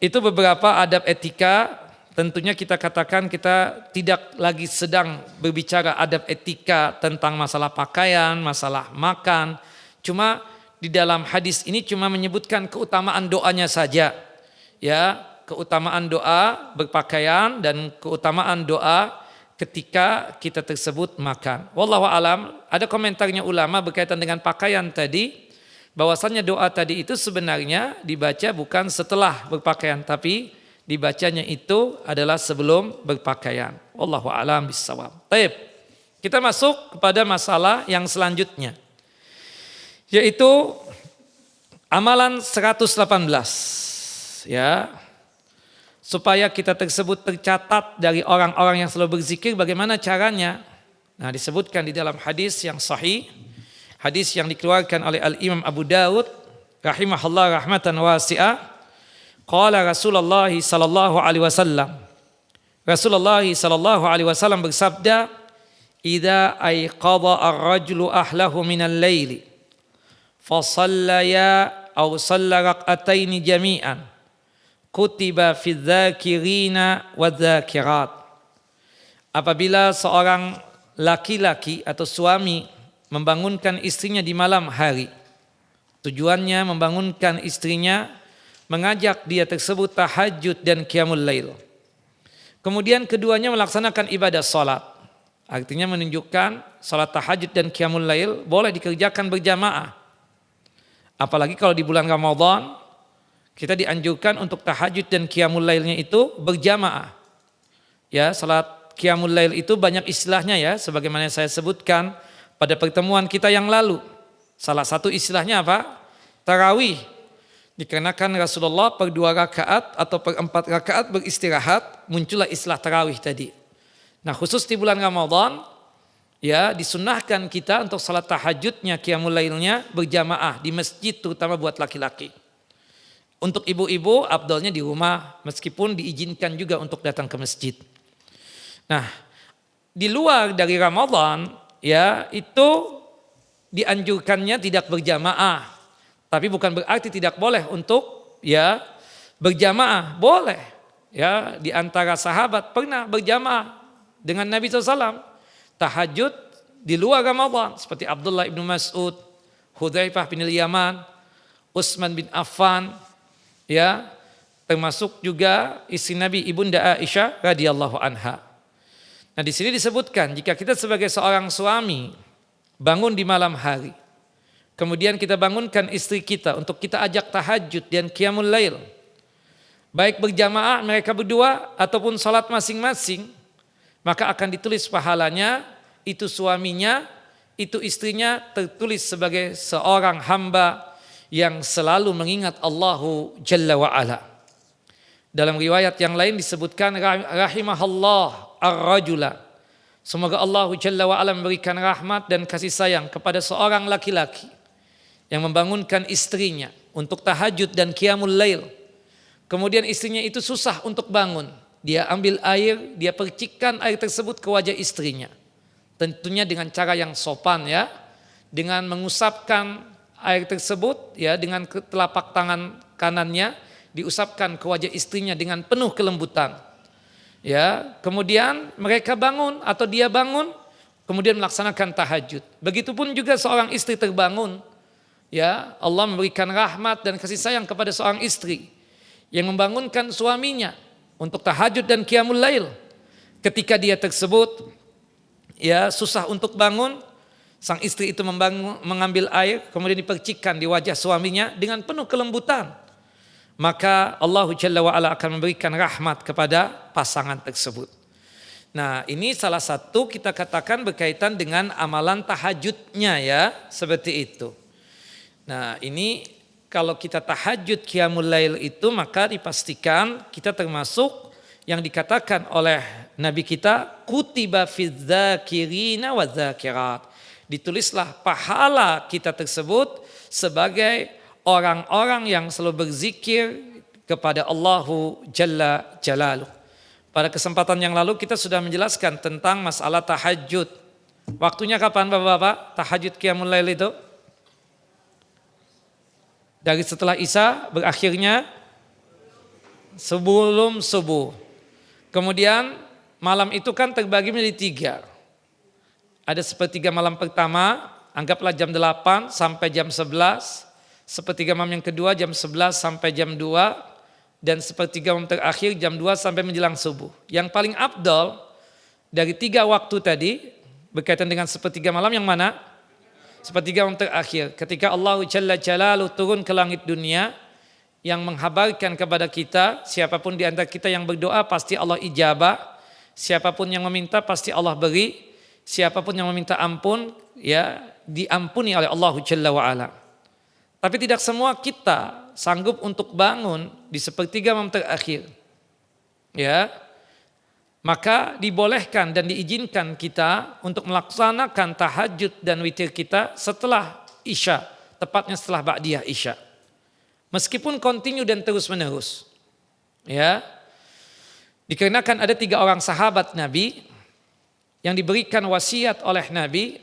itu beberapa adab etika. Tentunya kita katakan kita tidak lagi sedang berbicara adab etika tentang masalah pakaian, masalah makan. Cuma di dalam hadis ini cuma menyebutkan keutamaan doanya saja. Ya, keutamaan doa berpakaian dan keutamaan doa ketika kita tersebut makan. Wallahu alam, ada komentarnya ulama berkaitan dengan pakaian tadi, bahwasannya doa tadi itu sebenarnya dibaca bukan setelah berpakaian, tapi dibacanya itu adalah sebelum berpakaian. Wallahu a'lam bishawab. Baik. Kita masuk kepada masalah yang selanjutnya, yaitu amalan 118, ya. Supaya kita tersebut tercatat dari orang-orang yang selalu berzikir, bagaimana caranya? Nah, disebutkan di dalam hadis yang sahih, hadis yang dikeluarkan oleh Al-Imam Abu Daud rahimahullah rahmatan wasi'ah. Qala Rasulullah sallallahu alaihi wasallam. Rasulullah sallallahu alaihi wasallam bersabda, "Idza ayqadha ar-rajulu ahlahu minal laili fa shallaya aw shalla rak'ataini jami'an kutiba fi dzakirina wadzakirat." Apabila seorang laki-laki atau suami membangunkan istrinya di malam hari, tujuannya membangunkan istrinya, mengajak dia tersebut tahajud dan qiyamul lail. Kemudian keduanya melaksanakan ibadah salat. Artinya menunjukkan salat tahajud dan qiyamul lail boleh dikerjakan berjamaah. Apalagi kalau di bulan Ramadan, kita dianjurkan untuk tahajud dan qiyamul lailnya itu berjamaah. Ya, salat qiyamul lail itu banyak istilahnya ya, sebagaimana saya sebutkan pada pertemuan kita yang lalu. Salah satu istilahnya apa? Tarawih. Dikarenakan Rasulullah per 2 rakaat atau per 4 rakaat beristirahat, muncullah istilah tarawih tadi. Nah, khusus di bulan Ramadan, ya, disunnahkan kita untuk salat tahajudnya, qiyamul lailnya berjamaah di masjid, terutama buat laki-laki. Untuk ibu-ibu, afdalnya di rumah, meskipun diizinkan juga untuk datang ke masjid. Nah, di luar dari Ramadan, ya, itu dianjurkannya tidak berjamaah. Tapi bukan berarti tidak boleh untuk ya berjamaah, boleh. Ya, di antara sahabat pernah berjamaah dengan Nabi SAW. Tahajud di luar Ramadan seperti Abdullah ibn Mas'ud, Hudzaifah bin Yaman, Utsman bin Affan, ya, termasuk juga istri Nabi Ibunda Aisyah radhiyallahu anha. Nah, di sini disebutkan jika kita sebagai seorang suami bangun di malam hari, kemudian kita bangunkan istri kita untuk kita ajak tahajud dan qiyamul lail, baik berjamaah mereka berdua ataupun salat masing-masing, maka akan ditulis pahalanya, itu suaminya, itu istrinya tertulis sebagai seorang hamba yang selalu mengingat Allahu Jalla wa'ala. Dalam riwayat yang lain disebutkan rahimahallah ar-rajula. Semoga Allahu Jalla wa'ala memberikan rahmat dan kasih sayang kepada seorang laki-laki yang membangunkan istrinya untuk tahajud dan qiyamul lail. Kemudian istrinya itu susah untuk bangun. Dia ambil air, dia percikkan air tersebut ke wajah istrinya. Tentunya dengan cara yang sopan ya. Dengan mengusapkan air tersebut ya, dengan telapak tangan kanannya diusapkan ke wajah istrinya dengan penuh kelembutan. Ya, kemudian mereka bangun atau dia bangun, kemudian melaksanakan tahajud. Begitupun juga seorang istri terbangun. Ya, Allah memberikan rahmat dan kasih sayang kepada seorang istri yang membangunkan suaminya untuk tahajud dan qiyamul lail. Ketika dia tersebut ya susah untuk bangun, sang istri itu mengambil air kemudian dipercikkan di wajah suaminya dengan penuh kelembutan. Maka Allah Jalla wa'ala akan memberikan rahmat kepada pasangan tersebut. Nah, ini salah satu kita katakan berkaitan dengan amalan tahajudnya ya, seperti itu. Nah, ini kalau kita tahajud qiyamul lail itu maka dipastikan kita termasuk yang dikatakan oleh Nabi kita kutiba fidz dzakirina wadzakirat. Ditulislah pahala kita tersebut sebagai orang-orang yang selalu berzikir kepada Allahu Jalla Jalaluh. Pada kesempatan yang lalu kita sudah menjelaskan tentang masalah tahajud. Waktunya kapan Bapak-bapak? Tahajud qiyamul lail itu? Dari setelah Isya berakhirnya sebelum subuh. Kemudian malam itu kan terbagi menjadi 3. Ada sepertiga malam pertama, anggaplah jam 8 sampai jam 11. Sepertiga malam yang kedua jam 11 sampai jam 2. Dan sepertiga malam terakhir jam 2 sampai menjelang subuh. Yang paling afdal dari 3 waktu tadi berkaitan dengan sepertiga malam yang mana? Sepertiga malam terakhir. Ketika Allah Jalla Jalaluhu turun ke langit dunia, yang menghabarkan kepada kita, siapapun di antara kita yang berdoa pasti Allah ijabah, siapapun yang meminta pasti Allah beri, siapapun yang meminta ampun ya diampuni oleh Allah Jalla wa Ala. Tapi tidak semua kita sanggup untuk bangun di sepertiga malam terakhir. Ya. Maka dibolehkan dan diizinkan kita untuk melaksanakan tahajud dan witir kita setelah Isya, tepatnya setelah ba'diyah Isya. Meskipun kontinu dan terus menerus. Ya. Dikarenakan ada 3 orang sahabat Nabi yang diberikan wasiat oleh Nabi,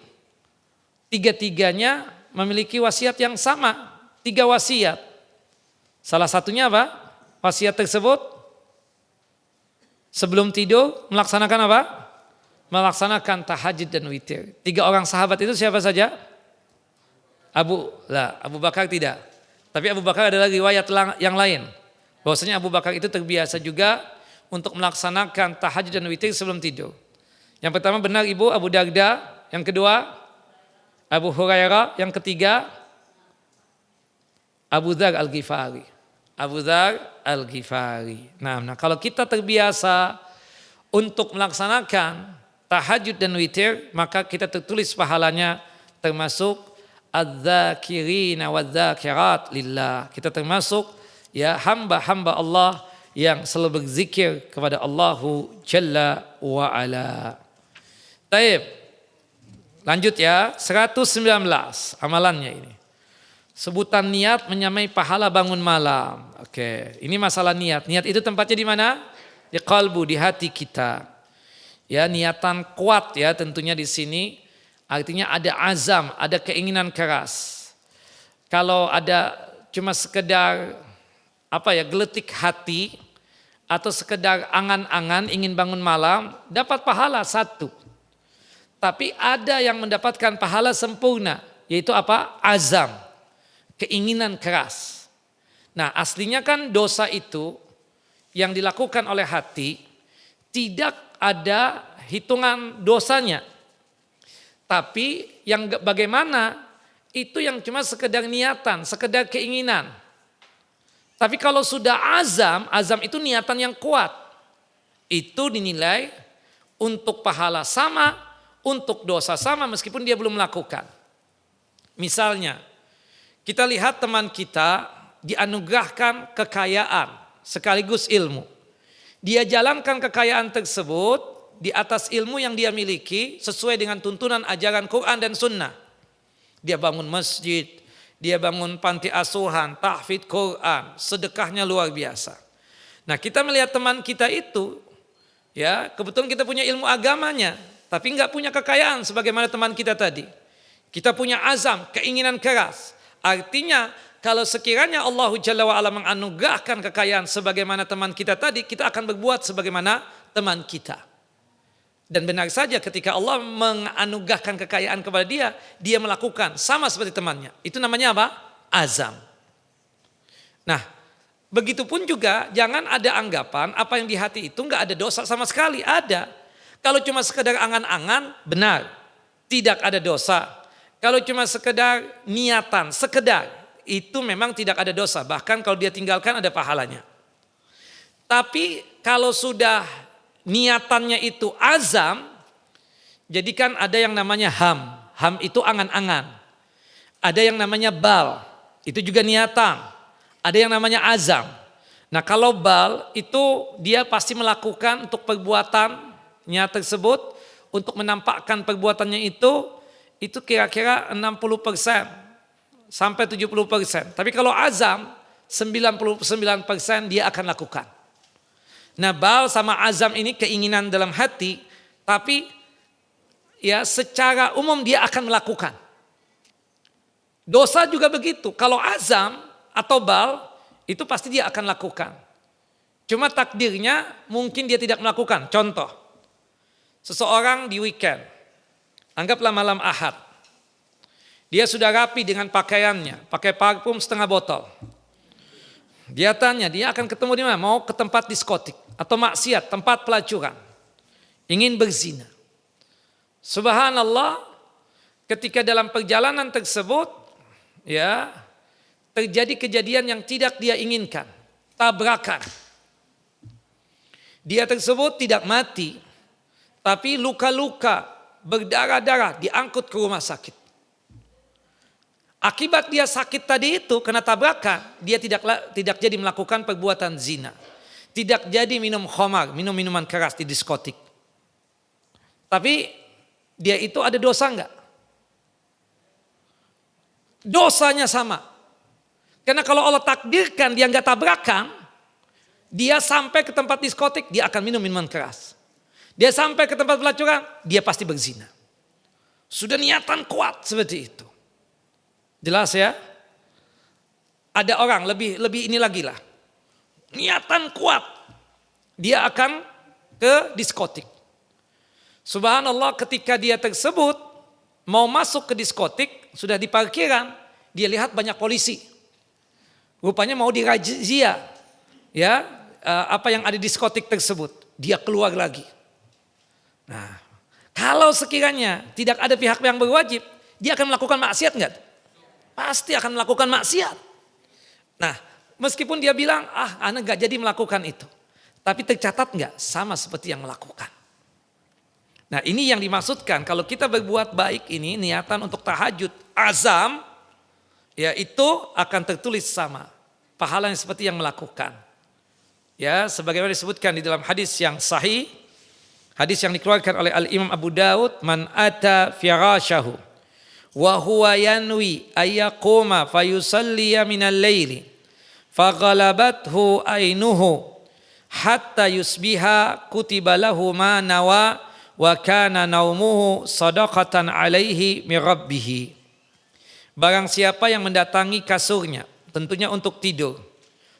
3-tiganya memiliki wasiat yang sama, 3 wasiat. Salah satunya apa? Wasiat tersebut sebelum tidur melaksanakan apa? Melaksanakan tahajud dan witir. 3 orang sahabat itu siapa saja? Abu Bakar tidak. Tapi Abu Bakar adalah riwayat yang lain. Bahwasanya Abu Bakar itu terbiasa juga untuk melaksanakan tahajud dan witir sebelum tidur. Yang pertama benar Ibu Abu Darda, yang kedua Abu Hurairah, yang ketiga Abu Dzar Al-Ghifari. Abu Dzar Al-Ghifari. Nah, kalau kita terbiasa untuk melaksanakan tahajud dan witir, maka kita tertulis pahalanya termasuk adz-dzakirina wadz-dzakirat lillah. Kita termasuk ya hamba-hamba Allah yang selalu berzikir kepada Allahu Jalla wa Ala. Baik. Lanjut ya, 119 amalannya ini. Sebutan niat menyamai pahala bangun malam. Oke, ini masalah niat. Niat itu tempatnya di mana? Di qalbu, di hati kita. Ya, niatan kuat ya tentunya di sini. Artinya ada azam, ada keinginan keras. Kalau ada cuma sekedar geletik hati atau sekedar angan-angan ingin bangun malam, dapat pahala 1. Tapi ada yang mendapatkan pahala sempurna, yaitu apa? Azam, keinginan keras. Nah, aslinya kan dosa itu yang dilakukan oleh hati tidak ada hitungan dosanya. Tapi yang bagaimana itu yang cuma sekedar niatan, sekedar keinginan. Tapi kalau sudah azam itu niatan yang kuat. Itu dinilai untuk pahala sama, untuk dosa sama meskipun dia belum melakukan. Misalnya, kita lihat teman kita dianugerahkan kekayaan sekaligus ilmu. Dia jalankan kekayaan tersebut di atas ilmu yang dia miliki sesuai dengan tuntunan ajaran Quran dan Sunnah. Dia bangun masjid, dia bangun panti asuhan, tahfidz Quran, sedekahnya luar biasa. Nah, kita melihat teman kita itu, ya kebetulan kita punya ilmu agamanya, tapi nggak punya kekayaan sebagaimana teman kita tadi. Kita punya azam, keinginan keras. Artinya kalau sekiranya Allah Jalla wa'ala menganugerahkan kekayaan sebagaimana teman kita tadi, kita akan berbuat sebagaimana teman kita. Dan benar saja ketika Allah menganugerahkan kekayaan kepada dia, dia melakukan sama seperti temannya. Itu namanya apa? Azam. Nah, begitupun juga jangan ada anggapan apa yang di hati itu nggak ada dosa sama sekali. Ada. Kalau cuma sekedar angan-angan, benar. Tidak ada dosa. Kalau cuma sekedar niatan, sekedar, itu memang tidak ada dosa. Bahkan kalau dia tinggalkan ada pahalanya. Tapi kalau sudah niatannya itu azam, jadi kan ada yang namanya ham. Ham itu angan-angan. Ada yang namanya bal, itu juga niatan. Ada yang namanya azam. Nah, kalau bal itu dia pasti melakukan untuk perbuatannya tersebut, untuk menampakkan perbuatannya itu kira-kira 60% sampai 70%. Tapi kalau azam 99% dia akan lakukan. Nah, bal sama azam ini keinginan dalam hati, tapi ya secara umum dia akan melakukan. Dosa juga begitu. Kalau azam atau bal itu pasti dia akan lakukan. Cuma takdirnya mungkin dia tidak melakukan. Contoh, seseorang di weekend, anggaplah malam Ahad. Dia sudah rapi dengan pakaiannya, pakai parfum setengah botol. Dia tanya, dia akan ketemu di mana? Mau ke tempat diskotik atau maksiat, tempat pelacuran. Ingin berzina. Subhanallah, ketika dalam perjalanan tersebut, ya, terjadi kejadian yang tidak dia inginkan, tabrakan. Dia tersebut tidak mati, tapi luka-luka, berdarah-darah, diangkut ke rumah sakit. Akibat dia sakit tadi itu, kena tabrakan, dia tidak jadi melakukan perbuatan zina. Tidak jadi minum khamar, minum minuman keras di diskotik. Tapi dia itu ada dosa enggak? Dosanya sama. Karena kalau Allah takdirkan dia enggak tabrakan, dia sampai ke tempat diskotik, dia akan minum minuman keras. Dia sampai ke tempat pelacuran, dia pasti berzina. Sudah niatan kuat seperti itu. Jelas ya? Ada orang lebih ini lagi lah. Niatan kuat. Dia akan ke diskotik. Subhanallah, ketika dia tersebut mau masuk ke diskotik, sudah di parkiran, dia lihat banyak polisi. Rupanya mau dirazia. Ya, apa yang ada di diskotik tersebut. Dia keluar lagi. Nah, kalau sekiranya tidak ada pihak yang berwajib, dia akan melakukan maksiat enggak? Pasti akan melakukan maksiat. Nah, meskipun dia bilang, anak enggak jadi melakukan itu. Tapi tercatat enggak? Sama seperti yang melakukan. Nah, ini yang dimaksudkan. Kalau kita berbuat baik ini, niatan untuk tahajud, azam, ya itu akan tertulis sama. Pahalanya seperti yang melakukan. Ya, sebagaimana disebutkan di dalam hadis yang sahih, hadis yang dikeluarkan oleh Al-Imam Abu Daud, man ata firasyahu wa huwa yanwi ayyaquma fayusalliya minal laili faghalabathu ainuhu hatta yusbiha kutiba lahu ma nawa wa kana naumuhu sadaqatan alaihi min rabbih. Barang siapa yang mendatangi kasurnya, tentunya untuk tidur.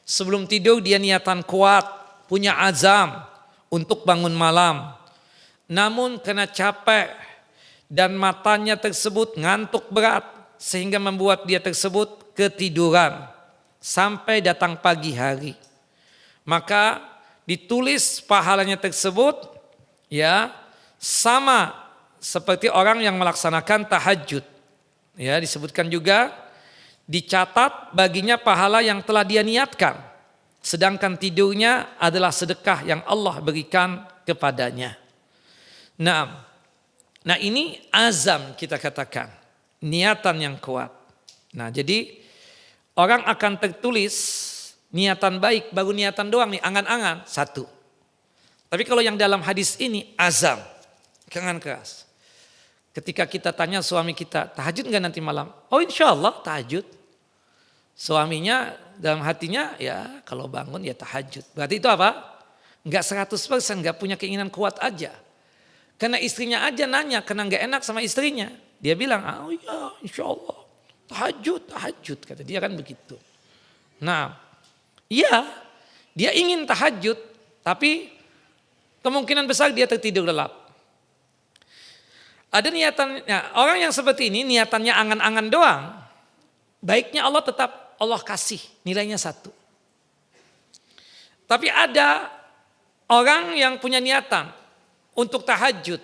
Sebelum tidur dia niatan kuat, punya azam untuk bangun malam. Namun kena capek dan matanya tersebut ngantuk berat sehingga membuat dia tersebut ketiduran sampai datang pagi hari. Maka ditulis pahalanya tersebut ya sama seperti orang yang melaksanakan tahajud. Ya, disebutkan juga dicatat baginya pahala yang telah dia niatkan. Sedangkan tidurnya adalah sedekah yang Allah berikan kepadanya. Nah ini azam kita katakan, niatan yang kuat. Nah jadi orang akan tertulis niatan baik, baru niatan doang nih, angan-angan, satu. Tapi kalau yang dalam hadis ini azam, kangen keras. Ketika kita tanya suami kita, tahajud enggak nanti malam? Oh insya Allah tahajud. Suaminya dalam hatinya ya kalau bangun ya tahajud. Berarti itu apa? Enggak 100%, enggak punya keinginan kuat aja. Karena istrinya aja nanya, karena enggak enak sama istrinya. Dia bilang, oh ya insya Allah. Tahajud, kata dia kan begitu. Nah, iya dia ingin tahajud, tapi kemungkinan besar dia tertidur lelap. Ada niatannya, orang yang seperti ini niatannya angan-angan doang. Baiknya Allah tetap Allah kasih, nilainya 1. Tapi ada orang yang punya niatan untuk tahajud.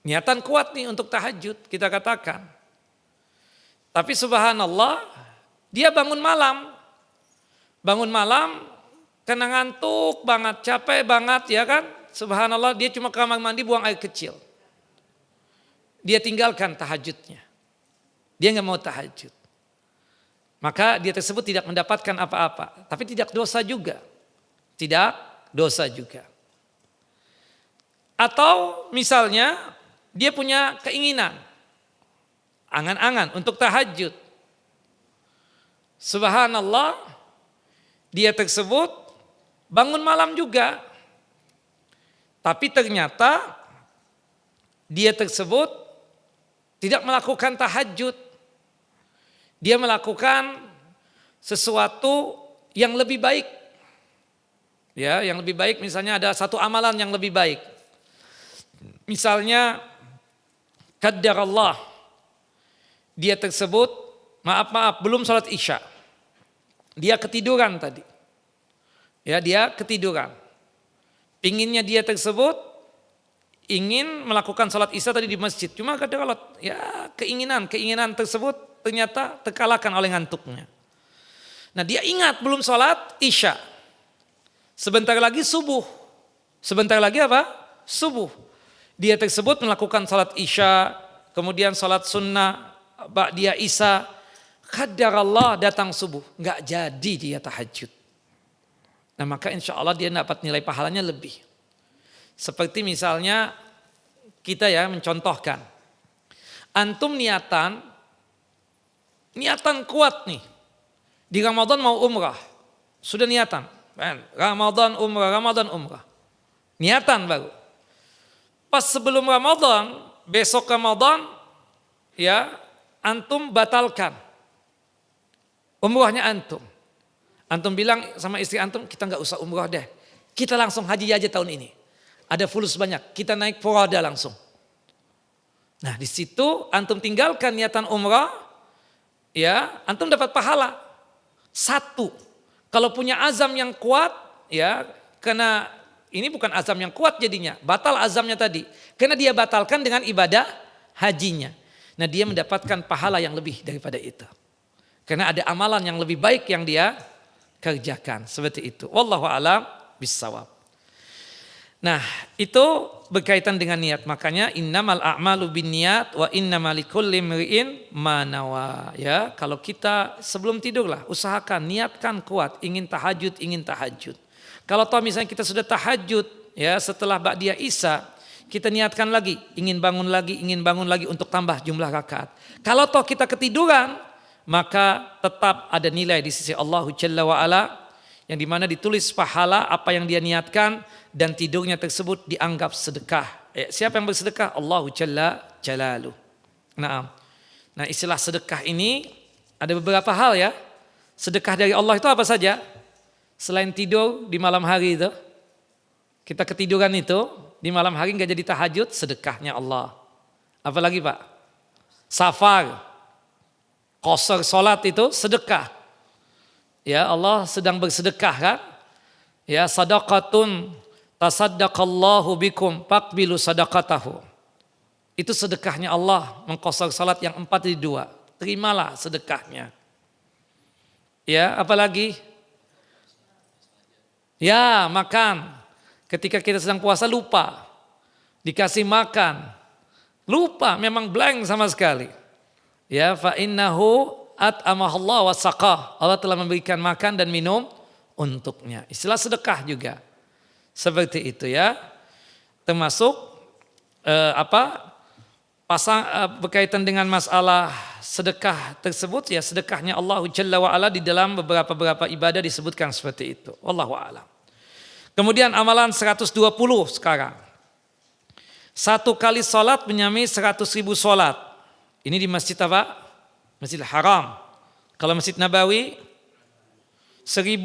Niatan kuat nih untuk tahajud kita katakan. Tapi subhanallah dia bangun malam. Bangun malam kena ngantuk banget, capek banget ya kan. Subhanallah dia cuma ke kamar mandi buang air kecil. Dia tinggalkan tahajudnya. Dia nggak mau tahajud. Maka dia tersebut tidak mendapatkan apa-apa. Tapi tidak dosa juga. Tidak dosa juga. Atau misalnya dia punya keinginan, angan-angan untuk tahajud. Subhanallah, dia tersebut bangun malam juga. Tapi ternyata dia tersebut tidak melakukan tahajud. Dia melakukan sesuatu yang lebih baik. Ya, yang lebih baik misalnya ada satu amalan yang lebih baik. Misalnya qaddarallah dia tersebut maaf belum sholat isya. Dia ketiduran tadi. Ya, dia ketiduran. Pinginnya dia tersebut ingin melakukan sholat isya tadi di masjid. Cuma qaddarallah ya keinginan tersebut ternyata terkalahkan oleh ngantuknya. Nah dia ingat belum sholat isya. Sebentar lagi subuh. Sebentar lagi apa? Subuh. Dia tersebut melakukan sholat isya, kemudian sholat sunnah, ba'diyah isya. Qadarallah datang subuh. Nggak jadi dia tahajud. Nah maka insya Allah dia dapat nilai pahalanya lebih. Seperti misalnya kita ya mencontohkan. Antum niatan kuat nih. Di Ramadan mau umrah. Sudah niatan. Ramadan umrah. Niatan baru. Pas sebelum Ramadan, besok Ramadan, ya antum batalkan umrahnya antum. Antum bilang sama istri antum, kita nggak usah umrah deh. Kita langsung haji aja tahun ini. Ada fulus banyak, kita naik furada langsung. Nah di situ antum tinggalkan niatan umrah, ya antum dapat pahala. Satu, kalau punya azam yang kuat, ya karena ini bukan azam yang kuat jadinya, batal azamnya tadi. Karena dia batalkan dengan ibadah hajinya. Nah dia mendapatkan pahala yang lebih daripada itu. Karena ada amalan yang lebih baik yang dia kerjakan. Seperti itu. Wallahu a'lam bissawab. Nah itu berkaitan dengan niat. Makanya innamal a'malu binniyat wa innamal likulli imri'in ma nawa. Ya, kalau kita sebelum tidurlah usahakan niatkan kuat ingin tahajud. Kalau toh misalnya kita sudah tahajud ya setelah ba'diyah isya, kita niatkan lagi ingin bangun lagi untuk tambah jumlah rakaat. Kalau toh kita ketiduran, maka tetap ada nilai di sisi Allah Jalla wa Ala yang dimana ditulis pahala apa yang dia niatkan dan tidurnya tersebut dianggap sedekah. Siapa yang bersedekah? Allah Jalla Jalaluh. Nah istilah sedekah ini ada beberapa hal ya. Sedekah dari Allah itu apa saja? Selain tidur di malam hari itu, kita ketiduran itu di malam hari nggak jadi tahajud, sedekahnya Allah. Apalagi Pak? Safar. Qasar salat itu sedekah. Ya Allah sedang bersedekah kan? Ya sadaqatun tasaddaqallahu bikum faqbilu sadaqatahu. Itu sedekahnya Allah mengqasar salat yang 4 jadi 2. Terimalah sedekahnya. Ya apalagi? Ya makan. Ketika kita sedang puasa lupa. Dikasih makan. Lupa memang blank sama sekali. Ya fa innahu at'amahallahu wa saqah. Allah telah memberikan makan dan minum untuknya. Istilah sedekah juga. Seperti itu ya. Termasuk berkaitan dengan masalah sedekah tersebut ya sedekahnya Allah Jalla wa Ala di dalam beberapa ibadah disebutkan seperti itu. Wallahu a'lam. Kemudian amalan 120 sekarang. 1 kali salat menyamai 100.000 salat. Ini di masjid apa? Masjidil Haram. Kalau Masjid Nabawi 1000.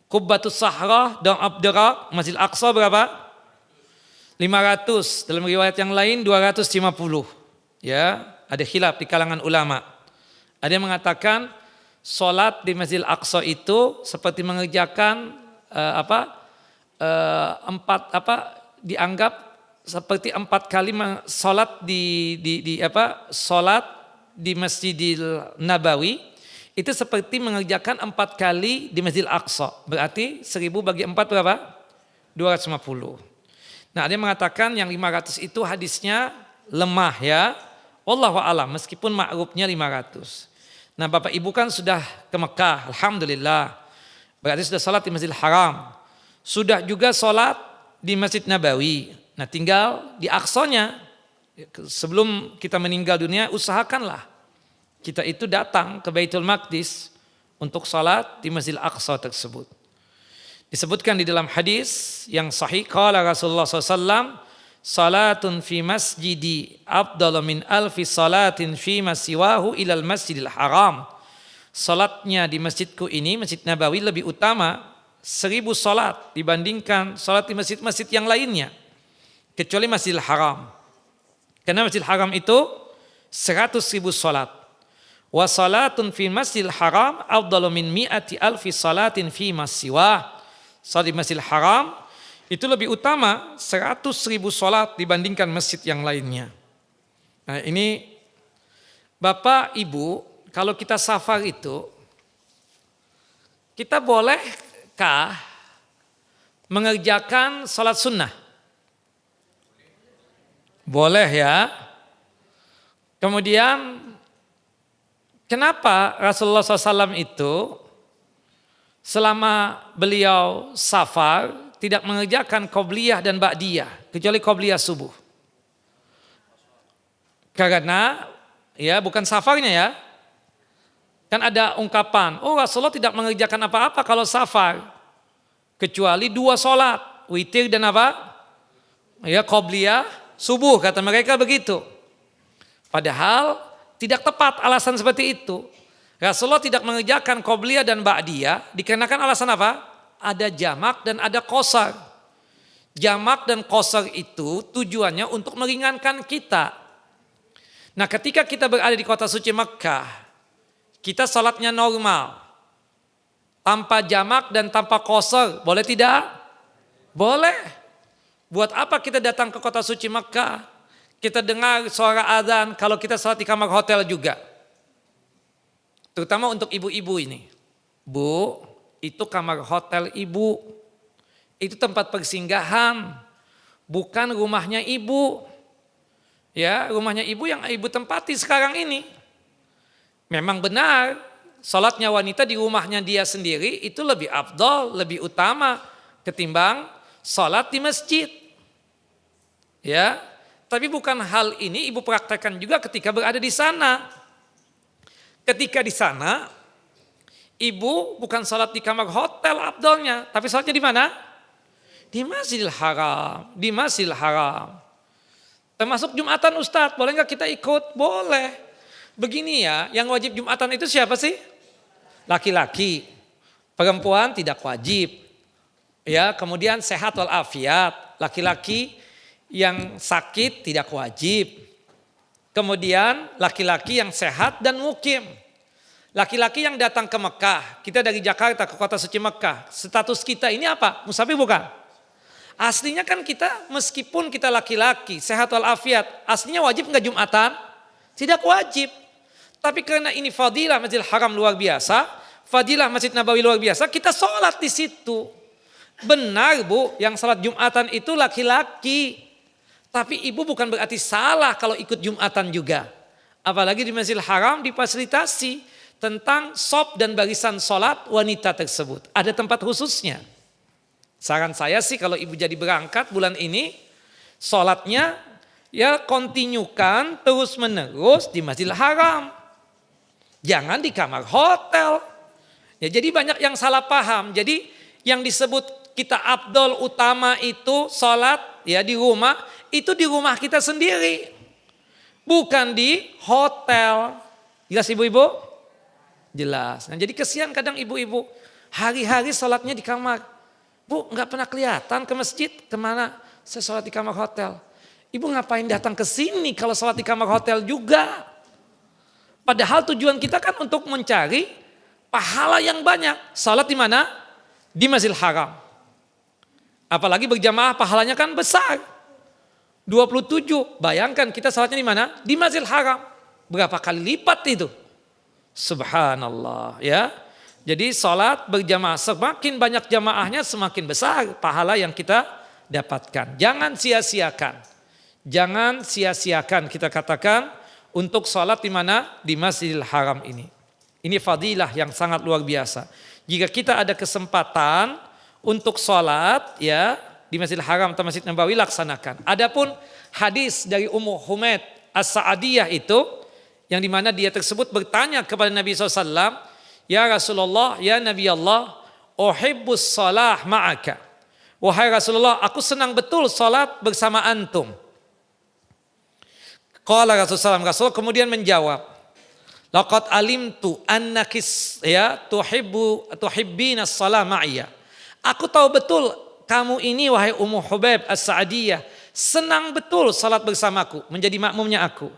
Qubbatus Sahrah dan Abdurraq, Masjid Aqsa berapa? 500. Dalam riwayat yang lain 250. Ya, ada khilaf di kalangan ulama. Ada yang mengatakan salat di Masjid Aqsa itu seperti mengerjakan dianggap seperti 4 kali salat salat di Masjidil Nabawi itu seperti mengerjakan 4 kali di Masjidil Aqsa. Berarti 1000 bagi 4 berapa? 250. Nah, ada yang mengatakan yang 500 itu hadisnya lemah ya. Wallahu a'lam meskipun ma'rufnya 500. Nah, Bapak Ibu kan sudah ke Mekah, alhamdulillah. Berarti sudah salat di Masjidil Haram. Sudah juga salat di Masjid Nabawi. Nah tinggal di Aqsanya, sebelum kita meninggal dunia usahakanlah kita itu datang ke Baitul Maqdis untuk salat di Masjid Aqsa tersebut. Disebutkan di dalam hadis yang sahih, qala Rasulullah SAW, salatun fi masjidi afdalu min alfi salatin fi masiwahu ilal masjidil haram. Salatnya di masjidku ini, Masjid Nabawi lebih utama 1000 salat dibandingkan salat di masjid-masjid yang lainnya. Kecuali Masjidil Haram. Karena Masjidil Haram itu 100.000 salat. Wa salatun fi Masjidil Haram afdalu min mi'ati alfi salatin fi masiwah. Salat di Masjidil Haram itu lebih utama 100.000 salat dibandingkan masjid yang lainnya. Nah ini Bapak, Ibu, kalau kita safar itu, kita bolehkah mengerjakan sholat sunnah? Boleh ya. Kemudian kenapa Rasulullah SAW itu selama beliau safar tidak mengerjakan qobliyah dan ba'diyah kecuali qobliyah subuh? Karena ya bukan safarnya ya. Kan ada ungkapan, oh Rasulullah tidak mengerjakan apa-apa kalau safar kecuali 2 sholat, witir dan apa? Ya qobliyah subuh, kata mereka begitu. Padahal tidak tepat alasan seperti itu. Rasulullah tidak mengerjakan qobliyah dan ba'diyah dikarenakan alasan apa? Ada jamak dan ada qasar. Jamak dan qasar itu tujuannya untuk meringankan kita. Nah, ketika kita berada di kota suci Mekkah, kita salatnya normal, tanpa jamak dan tanpa qasar, boleh tidak? Boleh. Buat apa kita datang ke kota suci Mekkah? Kita dengar suara azan kalau kita salat di kamar hotel juga. Terutama untuk ibu-ibu ini. Bu, itu kamar hotel ibu. Itu tempat persinggahan, bukan rumahnya ibu. Ya, rumahnya ibu yang ibu tempati sekarang ini. Memang benar, salatnya wanita di rumahnya dia sendiri itu lebih afdal, lebih utama ketimbang salat di masjid. Ya, tapi bukan hal ini ibu praktekkan juga ketika berada di sana. Ketika di sana, ibu bukan salat di kamar hotel afdalnya, tapi salatnya di mana? Di Masjidil Haram, di Masjidil Haram. Termasuk Jumatan Ustadz, boleh nggak kita ikut? Boleh. Begini ya, yang wajib Jumatan itu siapa sih? Laki-laki. Perempuan tidak wajib. Ya, kemudian sehat walafiat. Laki-laki yang sakit tidak wajib. Kemudian laki-laki yang sehat dan mukim. Laki-laki yang datang ke Mekah, kita dari Jakarta ke kota suci Mekah, status kita ini apa? Musafir bukan? Aslinya kan kita meskipun kita laki-laki, sehat walafiat, aslinya wajib enggak Jumatan? Tidak wajib. Tapi karena ini fadilah Masjidil Haram luar biasa, fadilah Masjid Nabawi luar biasa, kita sholat di situ. Benar Bu, yang sholat Jumatan itu laki-laki. Tapi ibu bukan berarti salah kalau ikut Jumatan juga. Apalagi di Masjidil Haram difasilitasi tentang shop dan barisan sholat wanita tersebut. Ada tempat khususnya. Saran saya sih kalau ibu jadi berangkat bulan ini, sholatnya ya kontinyukan terus menerus di Masjidil Haram. Jangan di kamar hotel. Ya, jadi banyak yang salah paham. Jadi yang disebut kita afdol utama itu sholat ya di rumah, itu di rumah kita sendiri. Bukan di hotel. Jelas ibu-ibu? Jelas. Nah, jadi kesian kadang ibu-ibu hari-hari sholatnya di kamar. Bu, nggak pernah kelihatan ke masjid, kemana? Saya sholat di kamar hotel. Ibu ngapain datang ke sini kalau sholat di kamar hotel juga? Padahal tujuan kita kan untuk mencari pahala yang banyak. Sholat di mana? Di Masjidil Haram. Apalagi berjamaah pahalanya kan besar. 27, bayangkan kita sholatnya di mana? Di Masjidil Haram. Berapa kali lipat itu? Subhanallah ya. Jadi sholat berjamaah, semakin banyak jamaahnya semakin besar pahala yang kita dapatkan. Jangan sia-siakan. Jangan sia-siakan kita katakan untuk sholat di mana? Di Masjidil Haram ini. Ini fadilah yang sangat luar biasa. Jika kita ada kesempatan untuk sholat ya di Masjidil Haram atau Masjid Nabawi, laksanakan. Adapun hadis dari Ummu Humaid As-Sa'adiyah itu yang dimana dia tersebut bertanya kepada Nabi SAW, ya Rasulullah, ya Nabi Allah, uhibbus salah ma'aka. Wahai Rasulullah, aku senang betul salat bersama antum. Qala Rasulullah SAW kemudian menjawab, laqad alimtu annakis ya tuhibbina salah ma'iyya. Aku tahu betul kamu ini wahai Ummu Hubaib As-Sa'adiyah senang betul salat bersamaku, menjadi makmumnya aku.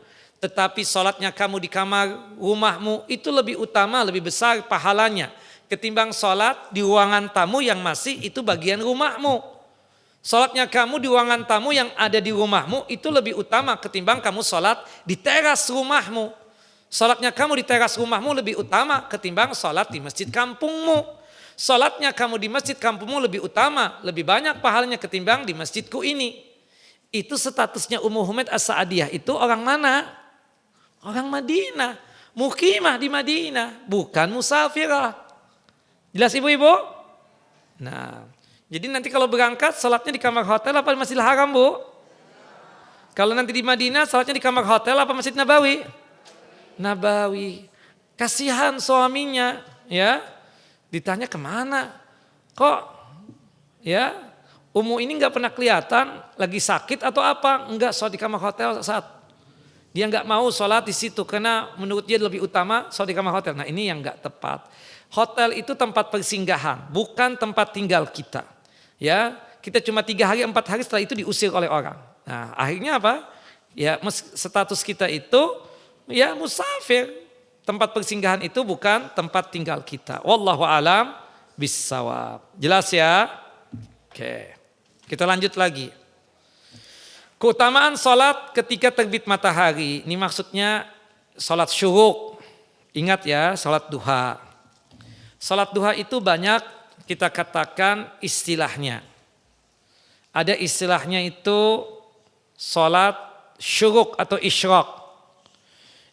Tetapi salatnya kamu di kamar rumahmu itu lebih utama, lebih besar pahalanya ketimbang salat di ruangan tamu yang masih itu bagian rumahmu. Salatnya kamu di ruangan tamu yang ada di rumahmu itu lebih utama ketimbang kamu salat di teras rumahmu. Salatnya kamu di teras rumahmu lebih utama ketimbang salat di masjid kampungmu. Salatnya kamu di masjid kampungmu lebih utama, lebih banyak pahalanya ketimbang di masjidku ini. Itu statusnya Ummu Humaid As-Sa'diyah itu orang mana? Orang Madinah. Muqimah di Madinah, bukan musafirah. Jelas ibu-ibu? Nah, jadi nanti kalau berangkat salatnya di kamar hotel apa di Masjidil Haram, Bu? Kalau nanti di Madinah salatnya di kamar hotel apa Masjid Nabawi? Nabawi. Kasihan suaminya, ya. Ditanya kemana? Kok ya Ummu ini nggak pernah kelihatan lagi sakit atau apa? Enggak, sholat di kamar hotel saat dia nggak mau sholat di situ karena menurut dia lebih utama sholat di kamar hotel. Nah ini yang nggak tepat. Hotel itu tempat persinggahan, bukan tempat tinggal kita. Ya, kita cuma 3 hari 4 hari setelah itu diusir oleh orang. Nah akhirnya apa? Ya status kita itu ya musafir. Tempat persinggahan itu bukan tempat tinggal kita. Wallahu alam bissawab. Jelas ya? Oke. Kita lanjut lagi. Keutamaan salat ketika terbit matahari. Ini maksudnya salat syuruk. Ingat ya, salat duha. Salat duha itu banyak kita katakan istilahnya. Ada istilahnya itu salat syuruk atau isyraq.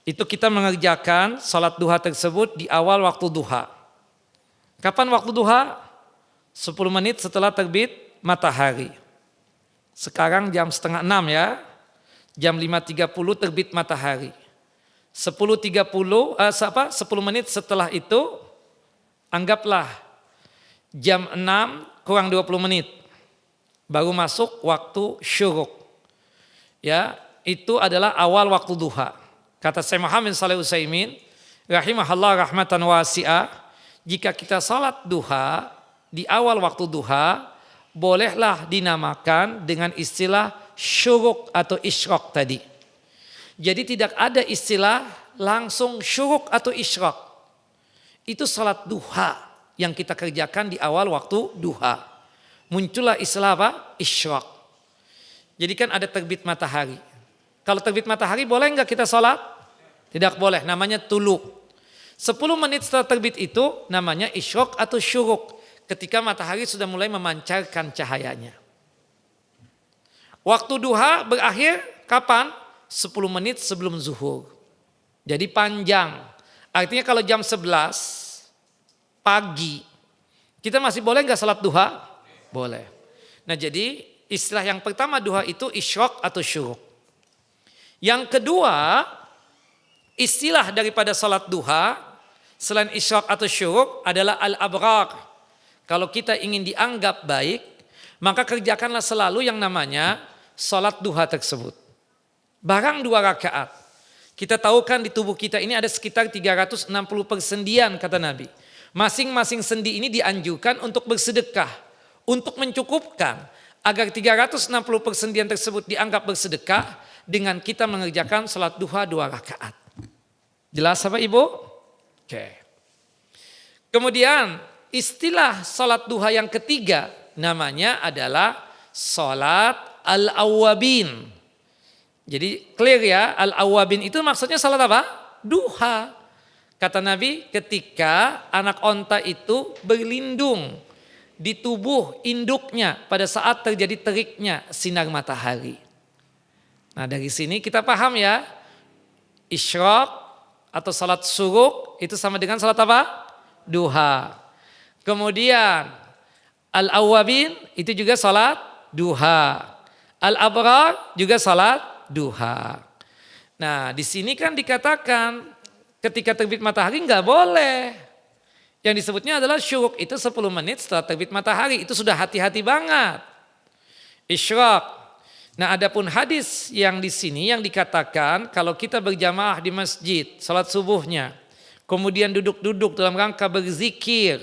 Itu kita mengerjakan salat duha tersebut di awal waktu duha. Kapan waktu duha? 10 menit setelah terbit matahari. Sekarang jam 5:30 ya. Jam 5.30 terbit matahari. 10 menit setelah itu anggaplah jam 6 kurang 20 menit. Baru masuk waktu syuruk. Ya, itu adalah awal waktu duha. Kata Syekh Muhammad Shalih Utsaimin rahimahullah rahmatan wasi'ah, jika kita salat duha di awal waktu duha, bolehlah dinamakan dengan istilah syuruk atau isyraq tadi. Jadi tidak ada istilah langsung syuruk atau isyraq. Itu salat duha yang kita kerjakan di awal waktu duha. Muncullah istilah apa? Isyraq. Jadi kan ada terbit matahari. Kalau terbit matahari boleh enggak kita salat? Tidak boleh, namanya tuluk. 10 menit setelah terbit itu namanya isyraq atau syuruk. Ketika matahari sudah mulai memancarkan cahayanya. Waktu duha berakhir kapan? 10 menit sebelum zuhur. Jadi panjang. Artinya kalau jam 11 pagi, kita masih boleh nggak salat duha? Boleh. Nah jadi istilah yang pertama duha itu isyraq atau syuruk. Yang kedua, istilah daripada salat duha selain isyraq atau syuruk adalah al-abrar. Kalau kita ingin dianggap baik, maka kerjakanlah selalu yang namanya salat duha tersebut. Barang 2 rakaat. Kita tahu kan di tubuh kita ini ada sekitar 360 persendian kata Nabi. Masing-masing sendi ini dianjurkan untuk bersedekah. Untuk mencukupkan agar 360 persendian tersebut dianggap bersedekah dengan kita mengerjakan salat duha 2 rakaat. Jelas apa Ibu? Oke. Kemudian istilah salat duha yang ketiga namanya adalah salat al-awwabin. Jadi clear ya, al-awwabin itu maksudnya salat apa? Duha. Kata Nabi ketika anak onta itu berlindung di tubuh induknya pada saat terjadi teriknya sinar matahari. Nah dari sini kita paham ya, isyraq atau salat syuruk itu sama dengan salat apa? Duha. Kemudian al-awwabin itu juga salat duha. Al-abrar juga salat duha. Nah di sini kan dikatakan ketika terbit matahari nggak boleh. Yang disebutnya adalah syuruk itu 10 menit setelah terbit matahari. Itu sudah hati-hati banget. Isyraq. Nah adapun hadis yang di sini yang dikatakan kalau kita berjamaah di masjid salat subuhnya. Kemudian duduk-duduk dalam rangka berzikir.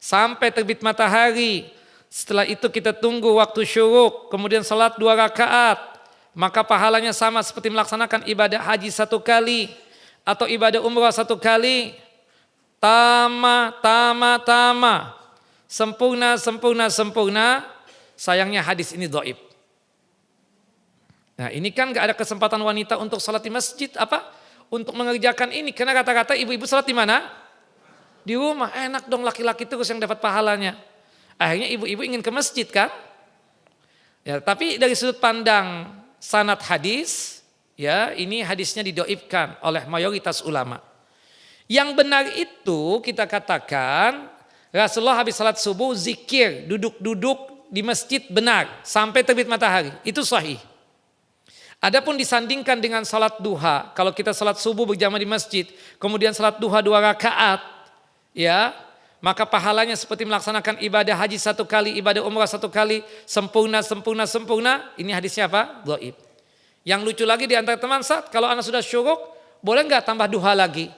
Sampai terbit matahari. Setelah itu kita tunggu waktu syuruk. Kemudian salat 2 rakaat. Maka pahalanya sama seperti melaksanakan ibadah haji 1 kali. Atau ibadah umrah 1 kali. Tama. Sempurna. Sayangnya hadis ini dhaif. Nah ini kan gak ada kesempatan wanita untuk salat di masjid. Apa? untuk mengerjakan ini. Karena rata-rata ibu-ibu sholat di mana? Di rumah. Enak dong laki-laki terus yang dapat pahalanya. Akhirnya ibu-ibu ingin ke masjid kan? Ya, tapi dari sudut pandang sanad hadis, ya ini hadisnya didoibkan oleh mayoritas ulama. Yang benar itu kita katakan Rasulullah habis salat subuh zikir, duduk-duduk di masjid benar sampai terbit matahari. Itu sahih. Adapun disandingkan dengan salat duha, kalau kita salat subuh berjamaah di masjid, kemudian salat duha 2 rakaat, ya, maka pahalanya seperti melaksanakan ibadah haji 1 kali, ibadah umrah 1 kali, sempurna. Ini hadisnya apa? Dhaif. Yang lucu lagi di antara teman saat, kalau anak sudah syuruk, boleh nggak tambah duha lagi?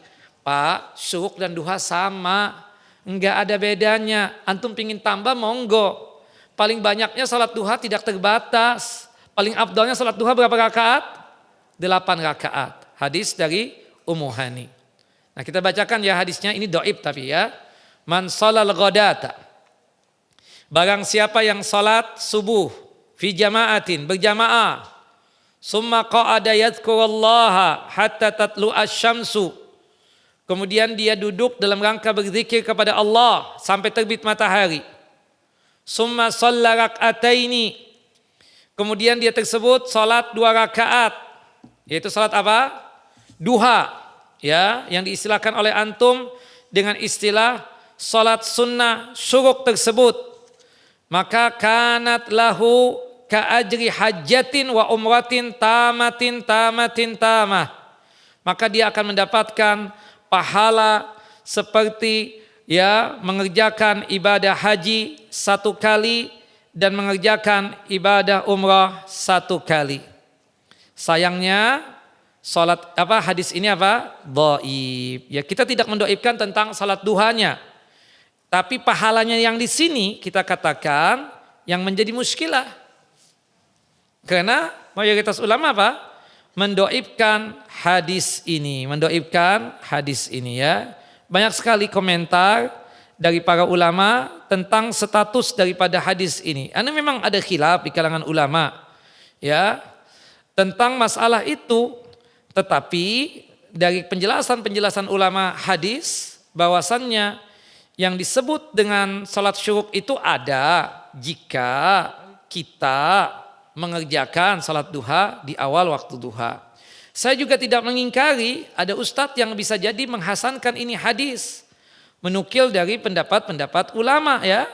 Pak, syuruk dan duha sama, enggak ada bedanya. Antum pingin tambah monggo. Paling banyaknya salat duha tidak terbatas. Paling afdalnya salat duha berapa rakaat? 8 rakaat. Hadis dari Ummu Hani. Nah kita bacakan ya hadisnya, ini dhaif tapi ya. Man shalal ghadata. Barang siapa yang salat subuh fi jama'atin, berjamaah. Summa qa'ada yadhkurullaha hatta tatlu asy-syamsu. Kemudian dia duduk dalam rangka berzikir kepada Allah sampai terbit matahari. Summa shalla rak'ataini. Kemudian dia tersebut salat 2 rakaat. Yaitu salat apa? Duha. Ya, yang diistilahkan oleh antum dengan istilah salat sunnah syuruk tersebut. Maka kanat lahu ka'ajri hajjatin wa umratin tamatin tamah. Maka dia akan mendapatkan pahala seperti ya mengerjakan ibadah haji 1 kali dan mengerjakan ibadah umrah 1 kali. Sayangnya hadis ini apa? Dhaif. Ya kita tidak mendoibkan tentang salat duhanya. Tapi pahalanya yang di sini kita katakan yang menjadi muskilah. Karena mayoritas ulama apa? Mendoibkan hadis ini ya. Banyak sekali komentar dari para ulama tentang status daripada hadis ini. Karena memang ada khilaf di kalangan ulama ya tentang masalah itu. Tetapi dari penjelasan ulama hadis bahwasannya yang disebut dengan salat syuruk itu ada jika kita mengerjakan salat duha di awal waktu duha. Saya juga tidak mengingkari ada ustadz yang bisa jadi menghasankan ini hadis. Menukil dari pendapat-pendapat ulama ya.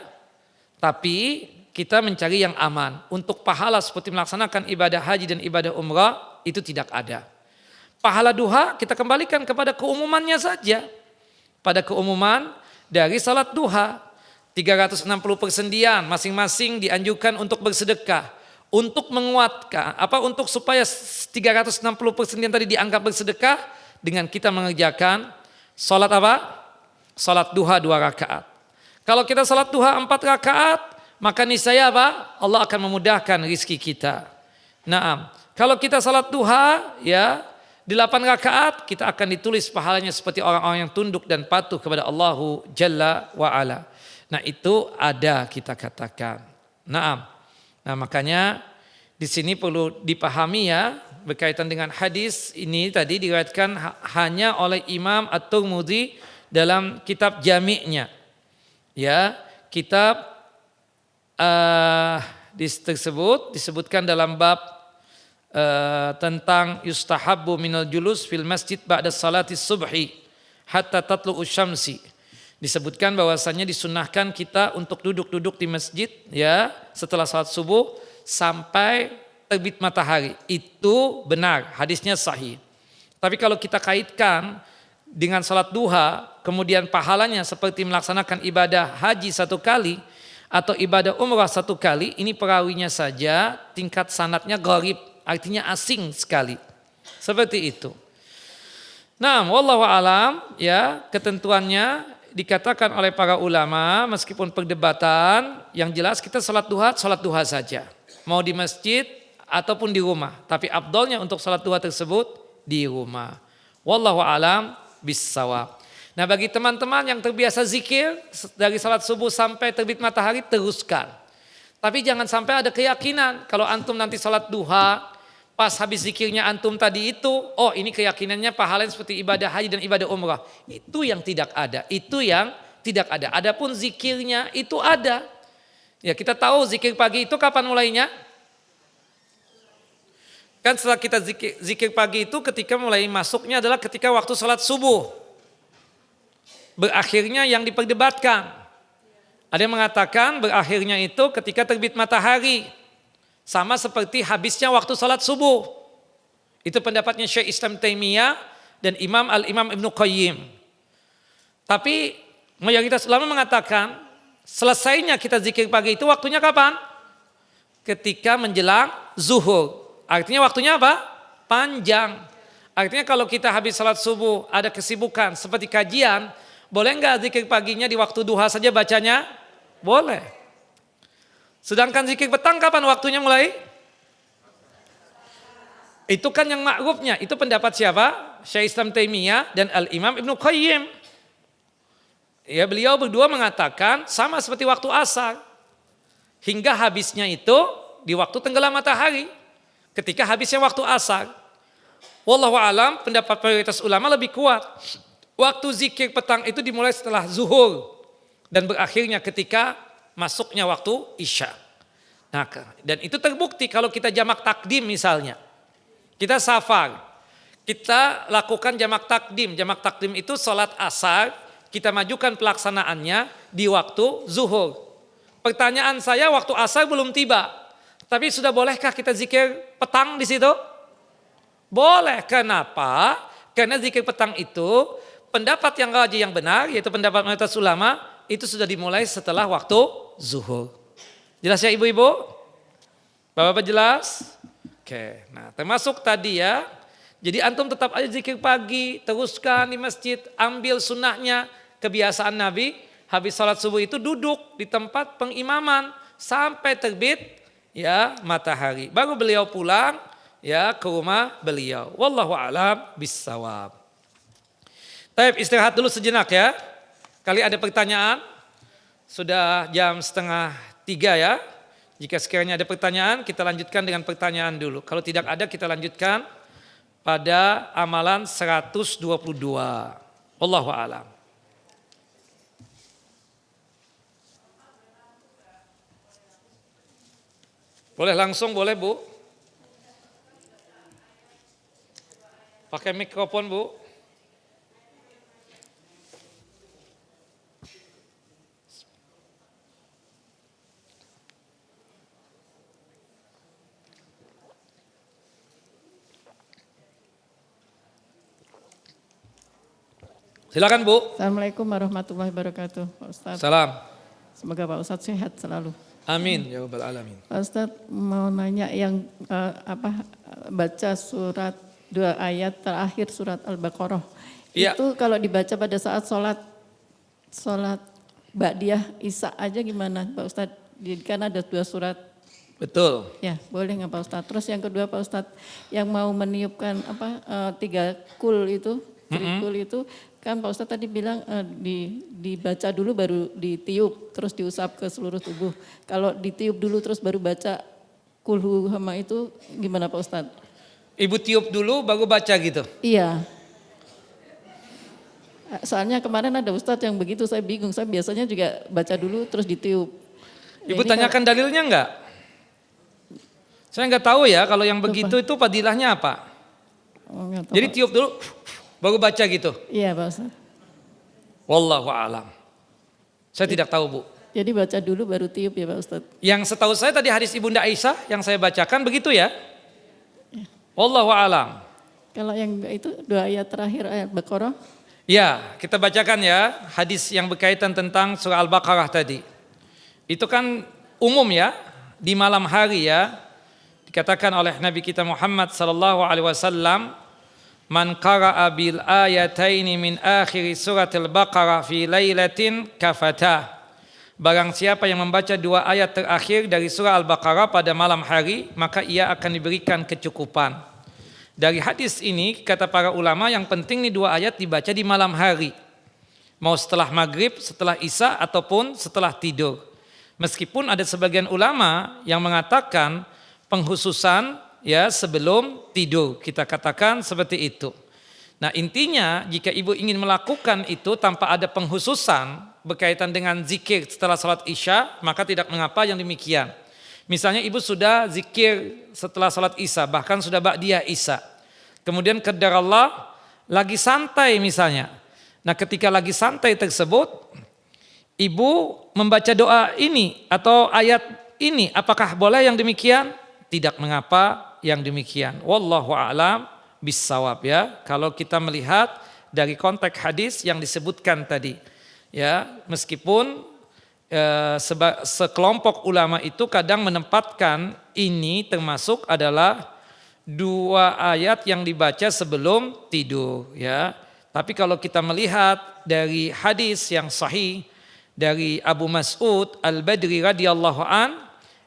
Tapi kita mencari yang aman. Untuk pahala seperti melaksanakan ibadah haji dan ibadah umrah itu tidak ada. Pahala duha kita kembalikan kepada keumumannya saja. Pada keumuman dari salat duha. 360 persendian masing-masing dianjurkan untuk bersedekah. Untuk menguatkan, untuk supaya 360% yang tadi dianggap bersedekah dengan kita mengerjakan salat apa? Salat duha 2 rakaat. Kalau kita salat duha 4 rakaat, maka niscaya apa? Allah akan memudahkan rizki kita. Naam. Kalau kita salat duha ya 8 rakaat, kita akan ditulis pahalanya seperti orang-orang yang tunduk dan patuh kepada Allahu Jalla wa Ala. Nah, itu ada kita katakan. Naam. Nah makanya di sini perlu dipahami ya berkaitan dengan hadis ini tadi diriwayatkan hanya oleh Imam At-Tirmidzi dalam kitab Jami'-nya. Ya, kitab tersebut disebutkan dalam bab tentang yustahabbu minal julus fil masjid ba'da salati subhi hatta tatlu'u syamsi. Disebutkan bahwasannya disunahkan kita untuk duduk-duduk di masjid ya setelah salat subuh sampai terbit matahari. Itu benar, hadisnya sahih. Tapi kalau kita kaitkan dengan salat duha, kemudian pahalanya seperti melaksanakan ibadah haji 1 kali atau ibadah umrah 1 kali, ini perawinya saja tingkat sanadnya gharib, artinya asing sekali. Seperti itu. Nah, wallahu alam ya ketentuannya dikatakan oleh para ulama meskipun perdebatan yang jelas kita salat duha saja. Mau di masjid ataupun di rumah. Tapi afdalnya untuk salat duha tersebut di rumah. Wallahu alam bissawab. Nah bagi teman-teman yang terbiasa zikir dari salat subuh sampai terbit matahari teruskan. Tapi jangan sampai ada keyakinan kalau antum nanti salat duha Pas habis zikirnya antum tadi itu, oh ini keyakinannya pahalanya seperti ibadah haji dan ibadah umrah. Itu yang tidak ada, itu yang tidak ada. Adapun zikirnya itu ada. Ya kita tahu zikir pagi itu kapan mulainya? Kan setelah kita zikir pagi itu ketika mulai masuknya adalah ketika waktu sholat subuh. Berakhirnya yang diperdebatkan. Ada yang mengatakan berakhirnya itu ketika terbit matahari. Sama seperti habisnya waktu salat subuh. Itu pendapatnya Syekh Islam Taimiyah dan Imam Ibnu Qayyim. Tapi mayoritas ulama mengatakan selesainya kita zikir pagi itu waktunya kapan? Ketika menjelang zuhur. Artinya waktunya apa? Panjang. Artinya kalau kita habis salat subuh ada kesibukan seperti kajian, boleh enggak zikir paginya di waktu duha saja bacanya? Boleh. Sedangkan zikir petang kapan waktunya mulai? Itu kan yang ma'rufnya. Itu pendapat siapa? Syekh Islam Taimiyah dan Al-Imam Ibnu Qayyim. Ya, beliau berdua mengatakan sama seperti waktu asar. Hingga habisnya itu di waktu tenggelam matahari. Ketika habisnya waktu asar. Wallahu alam, pendapat mayoritas ulama lebih kuat. Waktu zikir petang itu dimulai setelah zuhur. Dan berakhirnya ketika masuknya waktu isya. Nah, dan itu terbukti kalau kita jamak takdim misalnya. Kita safar. Kita lakukan jamak takdim. Jamak takdim itu sholat asar. Kita majukan pelaksanaannya di waktu zuhur. Pertanyaan saya waktu asar belum tiba. Tapi sudah bolehkah kita zikir petang di situ? Boleh. Kenapa? Karena zikir petang itu pendapat yang rajih yang benar yaitu pendapat mayoritas ulama itu sudah dimulai setelah waktu zuhur. Jelas ya ibu-ibu? Bapak-bapak jelas? Oke, nah termasuk tadi ya. Jadi antum tetap aja zikir pagi, teruskan di masjid, ambil sunnahnya. Kebiasaan Nabi, habis sholat subuh itu duduk di tempat pengimaman sampai terbit ya matahari. Baru beliau pulang ya ke rumah beliau. Wallahu a'lam bissawab. Baik, istirahat dulu sejenak ya. Kali ada pertanyaan? Sudah jam 2:30 ya. Jika sekiranya ada pertanyaan, kita lanjutkan dengan pertanyaan dulu. Kalau tidak ada, kita lanjutkan pada amalan 122. Wallahu a'lam. Boleh langsung, boleh Bu. Pakai mikrofon Bu. Silakan Bu. Assalamualaikum warahmatullahi wabarakatuh, Pak Ustadz. Salam. Semoga Pak Ustadz sehat selalu. Amin ya rabbal alamin. Pak Ustadz mau nanya yang baca surat 2 ayat terakhir surat Al-Baqarah. Ya. Itu kalau dibaca pada saat sholat Ba'diyah Isya aja gimana Pak Ustadz? Kan ada 2 surat. Betul. Ya, boleh nggak Pak Ustadz? Terus yang kedua Pak Ustadz yang mau meniupkan 3 kul itu, kul itu kan Pak Ustadz tadi bilang dibaca dulu baru ditiup terus diusap ke seluruh tubuh. Kalau ditiup dulu terus baru baca kulhu hama itu gimana Pak Ustadz? Ibu tiup dulu baru baca gitu? Iya. Soalnya kemarin ada Ustadz yang begitu saya bingung. Saya biasanya juga baca dulu terus ditiup. Ibu tanyakan dalilnya enggak? Saya enggak tahu ya kalau yang begitu itu fadilahnya apa? Oh, jadi tiup dulu baru baca gitu? Iya Pak Ustadz. Wallahu a'lam. Saya tidak tahu Bu. Jadi baca dulu baru tiup ya Pak Ustadz. Yang setahu saya tadi hadis Ibunda Aisyah yang saya bacakan begitu ya? Wallahu a'lam. Kalau yang itu 2 ayat terakhir ayat Baqarah? Ya, kita bacakan ya hadis yang berkaitan tentang surah Al-Baqarah tadi. Itu kan umum ya, di malam hari ya. Dikatakan oleh Nabi kita Muhammad sallallahu alaihi wasallam, "Man qara'a bil ayataini min akhir surat Al-Baqarah fi lailatin kafata." Barang siapa yang membaca 2 ayat terakhir dari surah Al-Baqarah pada malam hari, maka ia akan diberikan kecukupan. Dari hadis ini kata para ulama yang penting nih 2 ayat dibaca di malam hari. Mau setelah maghrib, setelah isya ataupun setelah tidur. Meskipun ada sebagian ulama yang mengatakan penghususan ya sebelum tidur. Kita katakan seperti itu. Nah, intinya jika ibu ingin melakukan itu tanpa ada penghususan berkaitan dengan zikir setelah salat Isya, maka tidak mengapa yang demikian. Misalnya ibu sudah zikir setelah salat Isya, bahkan sudah ba'diyah Isya. Kemudian qadarallah lagi santai misalnya. Nah, ketika lagi santai tersebut, ibu membaca doa ini atau ayat ini, apakah boleh yang demikian? Tidak mengapa yang demikian. Wallahu a'lam bissawab ya. Kalau kita melihat dari konteks hadis yang disebutkan tadi, ya meskipun sekelompok ulama itu kadang menempatkan ini termasuk adalah 2 ayat yang dibaca sebelum tidur, ya. Tapi kalau kita melihat dari hadis yang sahih dari Abu Mas'ud Al-Badri radhiyallahu an,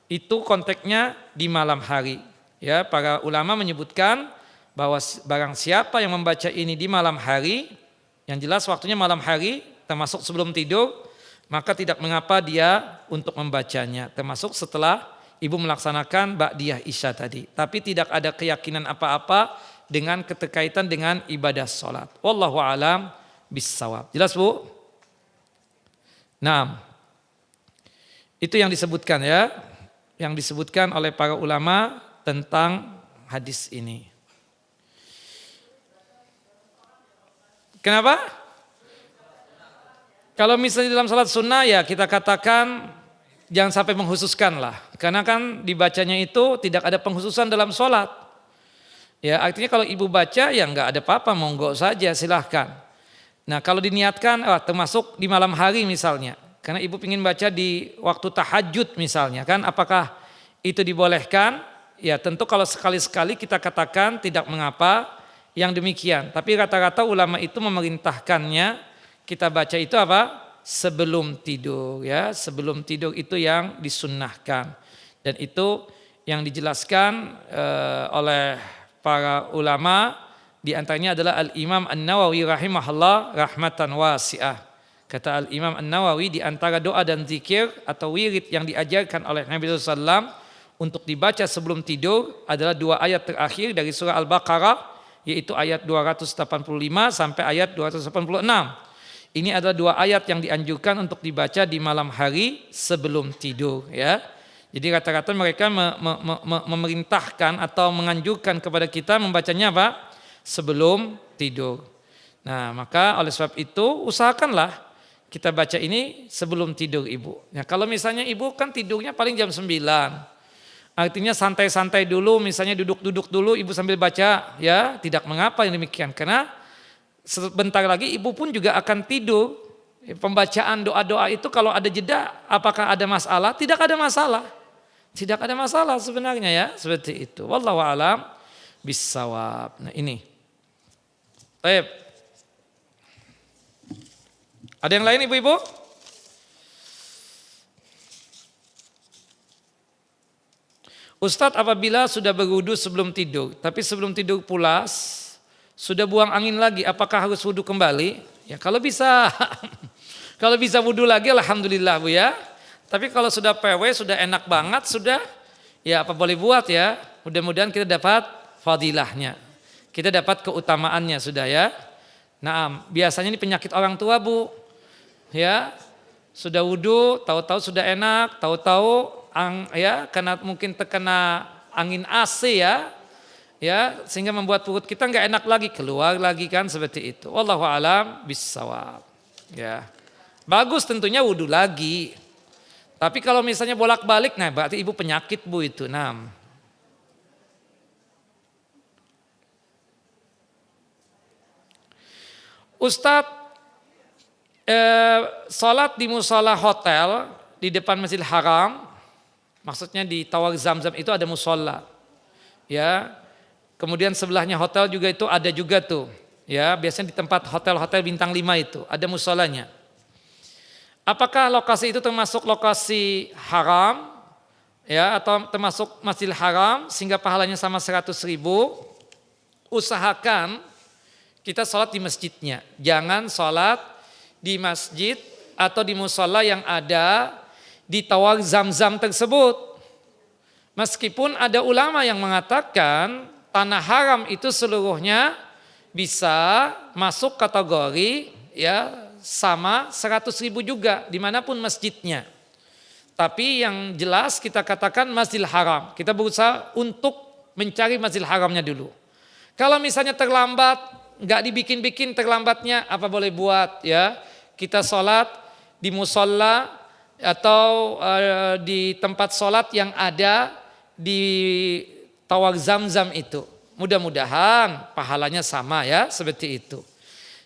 itu konteksnya di malam hari. Ya, para ulama menyebutkan bahwa barang siapa yang membaca ini di malam hari, yang jelas waktunya malam hari termasuk sebelum tidur, maka tidak mengapa dia untuk membacanya, termasuk setelah ibu melaksanakan ba'diyah Isya tadi. Tapi tidak ada keyakinan apa-apa dengan keterkaitan dengan ibadah sholat. Wallahu a'lam bissawab. Jelas Bu? Nah, itu yang disebutkan ya, yang disebutkan oleh para ulama tentang hadis ini. Kenapa? Kalau misalnya dalam salat sunnah ya kita katakan jangan sampai menghususkan lah. Karena kan dibacanya itu tidak ada penghususan dalam salat. Ya artinya kalau ibu baca ya nggak ada apa-apa, monggo saja silahkan. Nah kalau diniatkan termasuk di malam hari misalnya. Karena ibu ingin baca di waktu tahajud misalnya kan, apakah itu dibolehkan? Ya tentu kalau sekali-sekali kita katakan tidak mengapa yang demikian. Tapi rata-rata ulama itu memerintahkannya kita baca itu apa? Sebelum tidur ya. Sebelum tidur itu yang disunnahkan. Dan itu yang dijelaskan oleh para ulama, di antaranya adalah Al-Imam An-Nawawi rahimahullah rahmatan wasi'ah. Kata Al-Imam An-Nawawi, di antara doa dan zikir atau wirid yang diajarkan oleh Nabi SAW untuk dibaca sebelum tidur adalah 2 ayat terakhir dari surah Al-Baqarah, yaitu ayat 285 sampai ayat 286. Ini adalah 2 ayat yang dianjurkan untuk dibaca di malam hari sebelum tidur ya. Jadi rata-rata mereka memerintahkan atau menganjurkan kepada kita membacanya apa? Sebelum tidur. Nah, maka oleh sebab itu usahakanlah kita baca ini sebelum tidur ibu. Ya, kalau misalnya ibu kan tidurnya paling jam 9. Artinya santai-santai dulu, misalnya duduk-duduk dulu ibu sambil baca, ya tidak mengapa yang demikian. Karena sebentar lagi ibu pun juga akan tidur. Pembacaan doa-doa itu kalau ada jeda, apakah ada masalah? Tidak ada masalah. Tidak ada masalah sebenarnya ya, seperti itu. Wallahu a'lam bissawab. Nah ini. Baik. Ada yang lain ibu-ibu? Ustadz apabila sudah berwudu sebelum tidur, tapi sebelum tidur pulas, sudah buang angin lagi, apakah harus wudu kembali? Ya kalau bisa, kalau bisa wudu lagi alhamdulillah Bu ya. Tapi kalau sudah PW, sudah enak banget, sudah ya apa boleh buat ya. Mudah-mudahan kita dapat fadilahnya, kita dapat keutamaannya sudah ya. Nah biasanya ini penyakit orang tua Bu, ya sudah wudu, tahu-tahu sudah enak, tahu-tahu ya karena mungkin terkena angin AC ya sehingga membuat perut kita nggak enak lagi, keluar lagi kan seperti itu. Wallahu a'lam bissawab. Ya bagus tentunya wudu lagi. Tapi kalau misalnya bolak-balik, nah berarti ibu penyakit Bu itu. Nah, Ustadz salat di musola hotel di depan Masjidil Haram. Maksudnya di Tower Zamzam itu ada musola, ya. Kemudian sebelahnya hotel juga itu ada juga tuh, ya. Biasanya di tempat hotel-hotel bintang 5 itu ada musolanya. Apakah lokasi itu termasuk lokasi haram, ya, atau termasuk Masjidil Haram sehingga pahalanya sama 100.000? Usahakan kita sholat di masjidnya, jangan sholat di masjid atau di musola yang ada di Tower Zamzam tersebut. Meskipun ada ulama yang mengatakan tanah haram itu seluruhnya bisa masuk kategori ya sama 100.000 juga dimanapun masjidnya. Tapi yang jelas kita katakan Masjidil Haram. Kita berusaha untuk mencari Masjidil Haramnya dulu. Kalau misalnya terlambat, nggak dibikin-bikin terlambatnya, apa boleh buat ya? Kita sholat di musola atau di tempat sholat yang ada di Tawar Zamzam itu. Mudah-mudahan pahalanya sama ya seperti itu.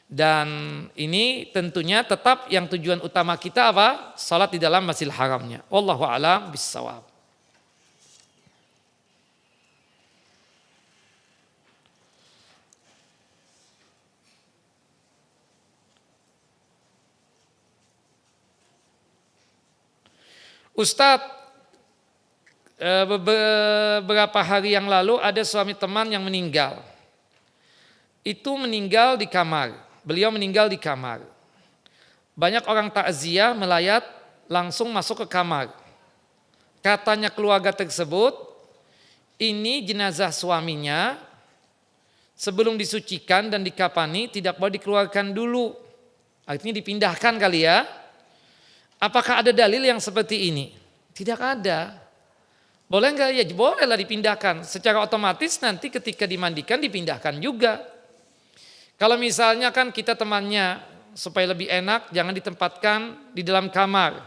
Dan ini tentunya tetap yang tujuan utama kita apa? Salat di dalam Masjidil Haramnya. Wallahu a'lam bissawab. Ustadz, beberapa hari yang lalu ada suami teman yang meninggal. Itu meninggal di kamar. Beliau meninggal di kamar. Banyak orang takziah melayat langsung masuk ke kamar. Katanya keluarga tersebut, ini jenazah suaminya sebelum disucikan dan dikafani tidak boleh dikeluarkan dulu. Artinya dipindahkan kali ya. Apakah ada dalil yang seperti ini? Tidak ada. Boleh enggak? Ya bolehlah dipindahkan. Secara otomatis nanti ketika dimandikan dipindahkan juga. Kalau misalnya kan kita temannya supaya lebih enak jangan ditempatkan di dalam kamar.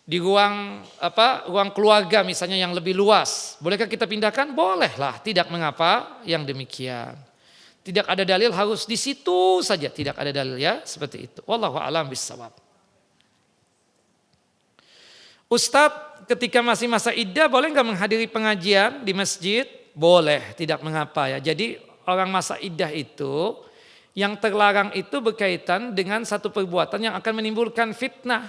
Di ruang keluarga misalnya yang lebih luas. Bolehkah kita pindahkan? Bolehlah, tidak mengapa yang demikian. Tidak ada dalil harus di situ saja, tidak ada dalil ya seperti itu. Wallahu a'lam bishawab. Ustadz, ketika masih masa iddah boleh enggak menghadiri pengajian di masjid? Boleh, tidak mengapa ya. Jadi orang masa iddah itu yang terlarang itu berkaitan dengan satu perbuatan yang akan menimbulkan fitnah.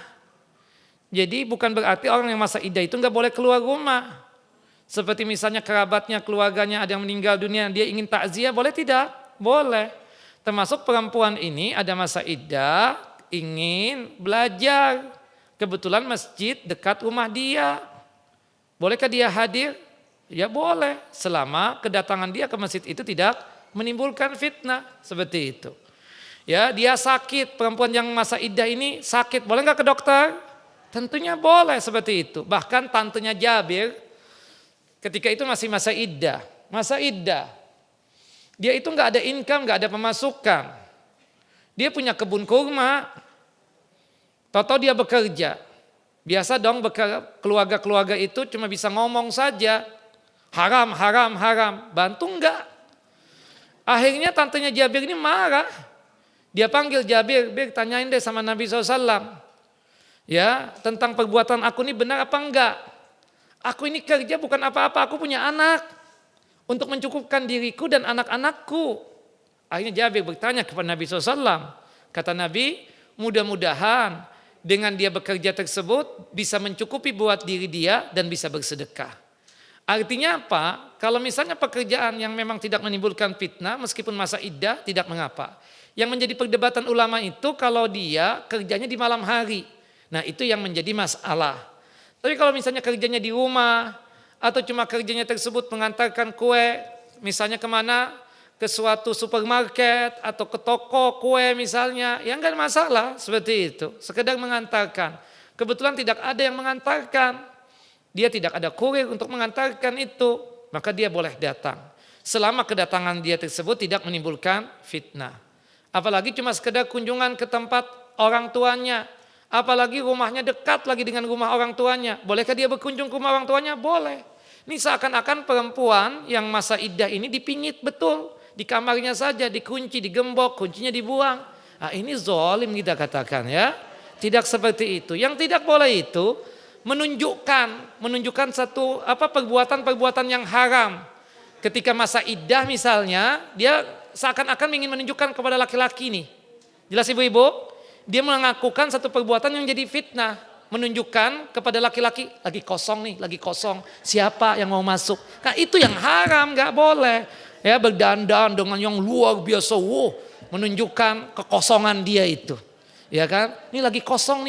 Jadi bukan berarti orang yang masa iddah itu enggak boleh keluar rumah. Seperti misalnya kerabatnya, keluarganya ada yang meninggal dunia, dia ingin takziah, boleh tidak? Boleh. Termasuk perempuan ini ada masa iddah, ingin belajar. Kebetulan masjid dekat rumah dia. Bolehkah dia hadir? Ya boleh, selama kedatangan dia ke masjid itu tidak menimbulkan fitnah seperti itu. Ya, dia sakit, perempuan yang masa iddah ini sakit, boleh enggak ke dokter? Tentunya boleh seperti itu. Bahkan tantenya Jabir ketika itu masih masa iddah. Masa iddah. Dia itu enggak ada income, enggak ada pemasukan. Dia punya kebun kurma. Tahu-tahu dia bekerja. Biasa dong keluarga-keluarga itu cuma bisa ngomong saja. Haram, haram, haram. Bantu enggak? Akhirnya tantenya Jabir ini marah. Dia panggil Jabir, tanyain deh sama Nabi SAW. Ya, tentang perbuatan aku ini benar apa enggak? Aku ini kerja bukan apa-apa, aku punya anak. Untuk mencukupkan diriku dan anak-anakku. Akhirnya Jabir bertanya kepada Nabi SAW. Kata Nabi, mudah-mudahan dengan dia bekerja tersebut bisa mencukupi buat diri dia dan bisa bersedekah. Artinya apa? Kalau misalnya pekerjaan yang memang tidak menimbulkan fitnah meskipun masa iddah tidak mengapa. Yang menjadi perdebatan ulama itu kalau dia kerjanya di malam hari. Nah itu yang menjadi masalah. Tapi kalau misalnya kerjanya di rumah atau cuma kerjanya tersebut mengantarkan kue misalnya kemana? Ke suatu supermarket atau ke toko kue misalnya. Ya enggak masalah seperti itu. Sekedar mengantarkan. Kebetulan tidak ada yang mengantarkan. Dia tidak ada kurir untuk mengantarkan itu, maka dia boleh datang. Selama kedatangan dia tersebut tidak menimbulkan fitnah. Apalagi cuma sekedar kunjungan ke tempat orang tuanya. Apalagi rumahnya dekat lagi dengan rumah orang tuanya. Bolehkah dia berkunjung ke rumah orang tuanya? Boleh. Ini seakan-akan perempuan yang masa iddah ini dipingit betul. Di kamarnya saja, dikunci, digembok, kuncinya dibuang. Nah, ini zalim kita katakan ya. Tidak seperti itu. Yang tidak boleh itu menunjukkan satu perbuatan-perbuatan yang haram. Ketika masa iddah misalnya, dia seakan-akan ingin menunjukkan kepada laki-laki nih. Jelas ibu-ibu? Dia mengakukan satu perbuatan yang jadi fitnah, menunjukkan kepada laki-laki lagi kosong. Siapa yang mau masuk? Nah, itu yang haram, enggak boleh. Ya, berdandan dengan yang luar biasa, menunjukkan kekosongan dia itu. Ya kan? Ini lagi kosong.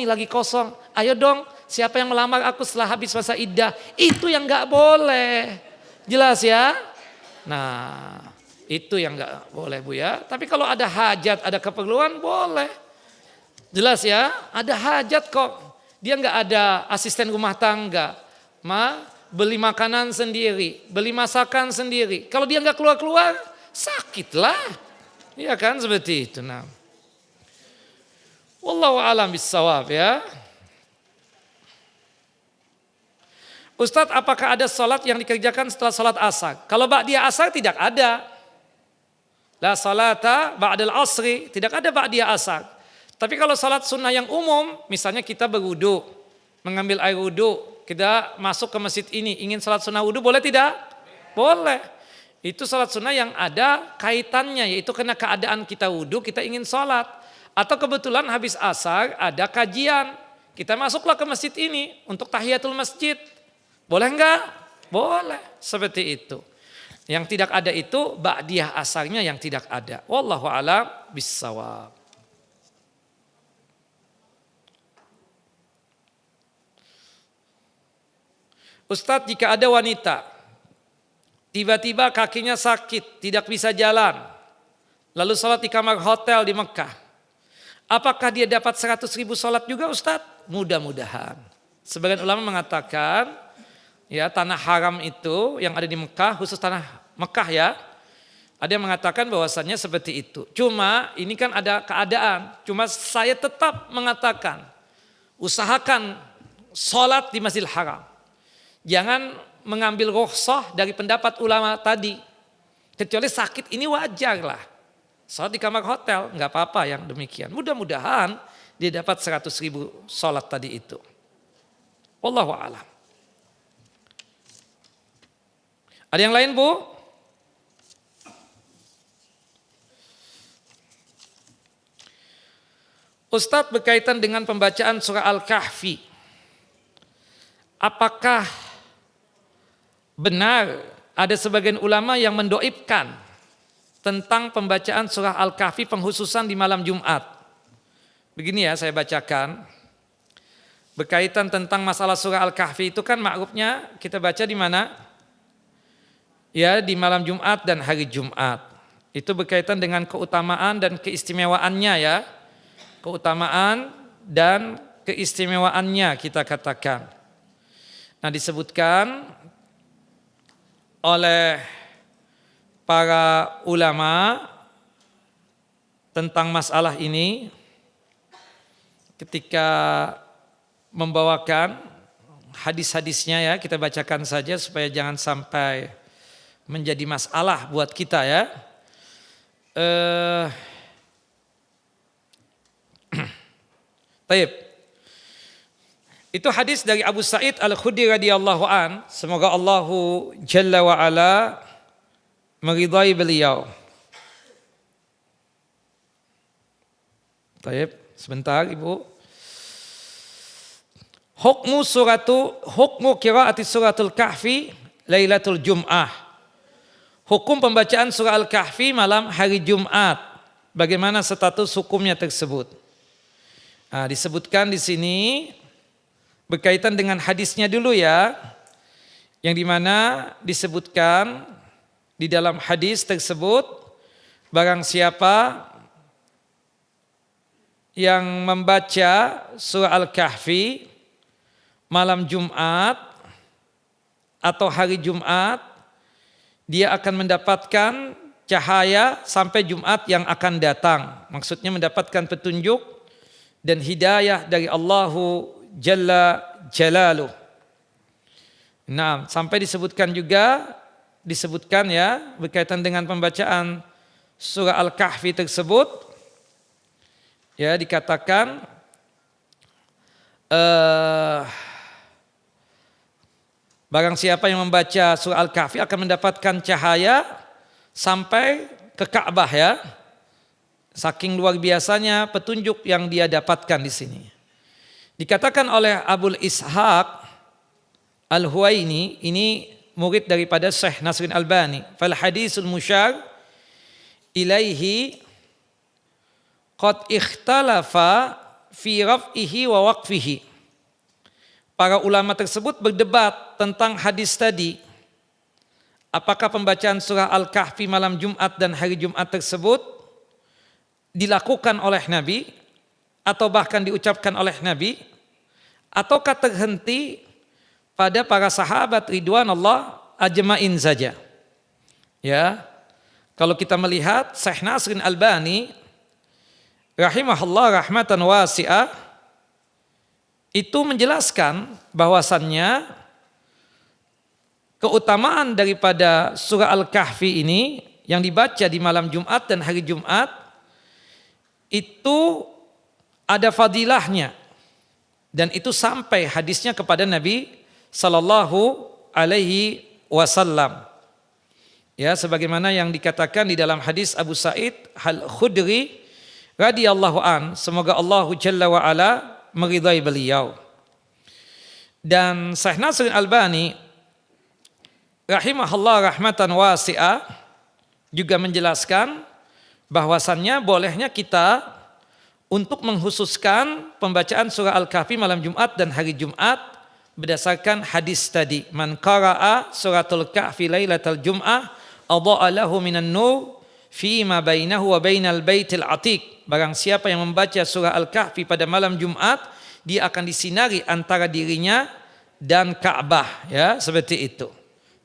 Ayo dong siapa yang melamar aku setelah habis masa iddah, itu yang nggak boleh. Jelas ya? Nah, itu yang nggak boleh Bu ya. Tapi kalau ada hajat, ada keperluan boleh. Jelas ya? Ada hajat kok. Dia nggak ada asisten rumah tangga. Beli makanan sendiri, beli masakan sendiri. Kalau dia nggak keluar-keluar, sakitlah. Iya kan seperti itu. Nah, wallahu a'lam bissawab ya. Ustadz, apakah ada sholat yang dikerjakan setelah sholat asar? Kalau ba'diyah asar tidak ada. La salata ba'dal asri, tidak ada ba'diyah asar. Tapi kalau sholat sunnah yang umum, misalnya kita berwudu, mengambil air wudu, kita masuk ke masjid ini, ingin sholat sunnah wudu, boleh tidak? Boleh. Itu sholat sunnah yang ada kaitannya, yaitu karena keadaan kita wudu, kita ingin sholat. Atau kebetulan habis asar ada kajian, kita masuklah ke masjid ini untuk tahiyatul masjid. Boleh enggak? Boleh, seperti itu. Yang tidak ada itu ba'diyah asarnya yang tidak ada. Wallahu a'lam bissawab. Ustadz, jika ada wanita tiba-tiba kakinya sakit, tidak bisa jalan, lalu sholat di kamar hotel di Mekah, apakah dia dapat 100.000 sholat juga Ustadz? Mudah-mudahan. Sebagian ulama mengatakan, ya tanah haram itu yang ada di Mekah, khusus tanah Mekah ya, ada yang mengatakan bahwasannya seperti itu. Cuma ini kan ada keadaan, cuma saya tetap mengatakan, usahakan sholat di Masjidil Haram. Jangan mengambil rukhsah dari pendapat ulama tadi. Kecuali sakit ini wajar lah. Sholat di kamar hotel nggak apa-apa yang demikian. Mudah-mudahan dia dapat 100.000 sholat tadi itu. Wallahu a'lam. Ada yang lain Bu? Ustadz, berkaitan dengan pembacaan surah Al-Kahfi, apakah benar ada sebagian ulama yang mendoibkan tentang pembacaan surah Al-Kahfi penghususan di malam Jumat? Begini ya saya bacakan. Berkaitan tentang masalah surah Al-Kahfi itu kan makrufnya kita baca di mana? Ya, di malam Jumat dan hari Jumat. Itu berkaitan dengan keutamaan dan keistimewaannya ya. Keutamaan dan keistimewaannya kita katakan. Nah, disebutkan oleh para ulama tentang masalah ini ketika membawakan hadis-hadisnya ya, kita bacakan saja supaya jangan sampai menjadi masalah buat kita ya. Baik. Itu hadis dari Abu Sa'id Al-Khudri radhiyallahu an, semoga Allahu Jalla wa ala meridai beliau. Baik, sebentar Ibu. Hukmu qiraati suratul Kahfi Lailatul Jum'ah. Hukum pembacaan surah Al-Kahfi malam hari Jumat. Bagaimana status hukumnya tersebut? Nah, disebutkan di sini berkaitan dengan hadisnya dulu ya. Yang dimana disebutkan di dalam hadis tersebut, barang siapa yang membaca surah Al-Kahfi malam Jumat atau hari Jumat, dia akan mendapatkan cahaya sampai Jumat yang akan datang. Maksudnya mendapatkan petunjuk dan hidayah dari Allahu Jalla Jalaluh. Nah, sampai disebutkan ya berkaitan dengan pembacaan surah Al-Kahfi tersebut, ya dikatakan barang siapa yang membaca surah Al-Kahfi akan mendapatkan cahaya sampai ke Ka'bah ya. Saking luar biasanya petunjuk yang dia dapatkan di sini. Dikatakan oleh Abul Ishaq Al-Huwaini, ini murid daripada Syekh Nasruddin Albani, fal hadisul musyar ilaihi qad ikhtalafa fi raf'ihi wa waqfihi para ulama tersebut berdebat tentang hadis tadi. Apakah pembacaan surah Al-Kahfi malam Jumat dan hari Jumat tersebut dilakukan oleh Nabi atau bahkan diucapkan oleh Nabi, ataukah terhenti pada para sahabat ridwanullah ajmain saja. Ya. Kalau kita melihat Syekh Nasruddin Albani rahimahullah rahmatan wasi'ah itu menjelaskan bahwasannya keutamaan daripada surah Al-Kahfi ini yang dibaca di malam Jumat dan hari Jumat itu ada fadilahnya, dan itu sampai hadisnya kepada Nabi sallallahu alaihi wasallam. Ya, sebagaimana yang dikatakan di dalam hadis Abu Sa'id Al-Khudri radhiyallahu an, semoga Allah Jalla wa ala meridai beliau. Dan Syekh Nasruddin Albani rahimahullah rahmatan wasi'ah juga menjelaskan bahwasannya bolehnya kita untuk menghususkan pembacaan surah Al-Kahfi malam Jumat dan hari Jumat berdasarkan hadis tadi. Man qara'a suratul Kahfi lailatal Jum'ah adha'a lahu minan nur fi ma bainahu wa bainal baitil atiq. Barang siapa yang membaca surah Al-Kahfi pada malam Jumat, dia akan disinari antara dirinya dan Ka'bah, ya, seperti itu.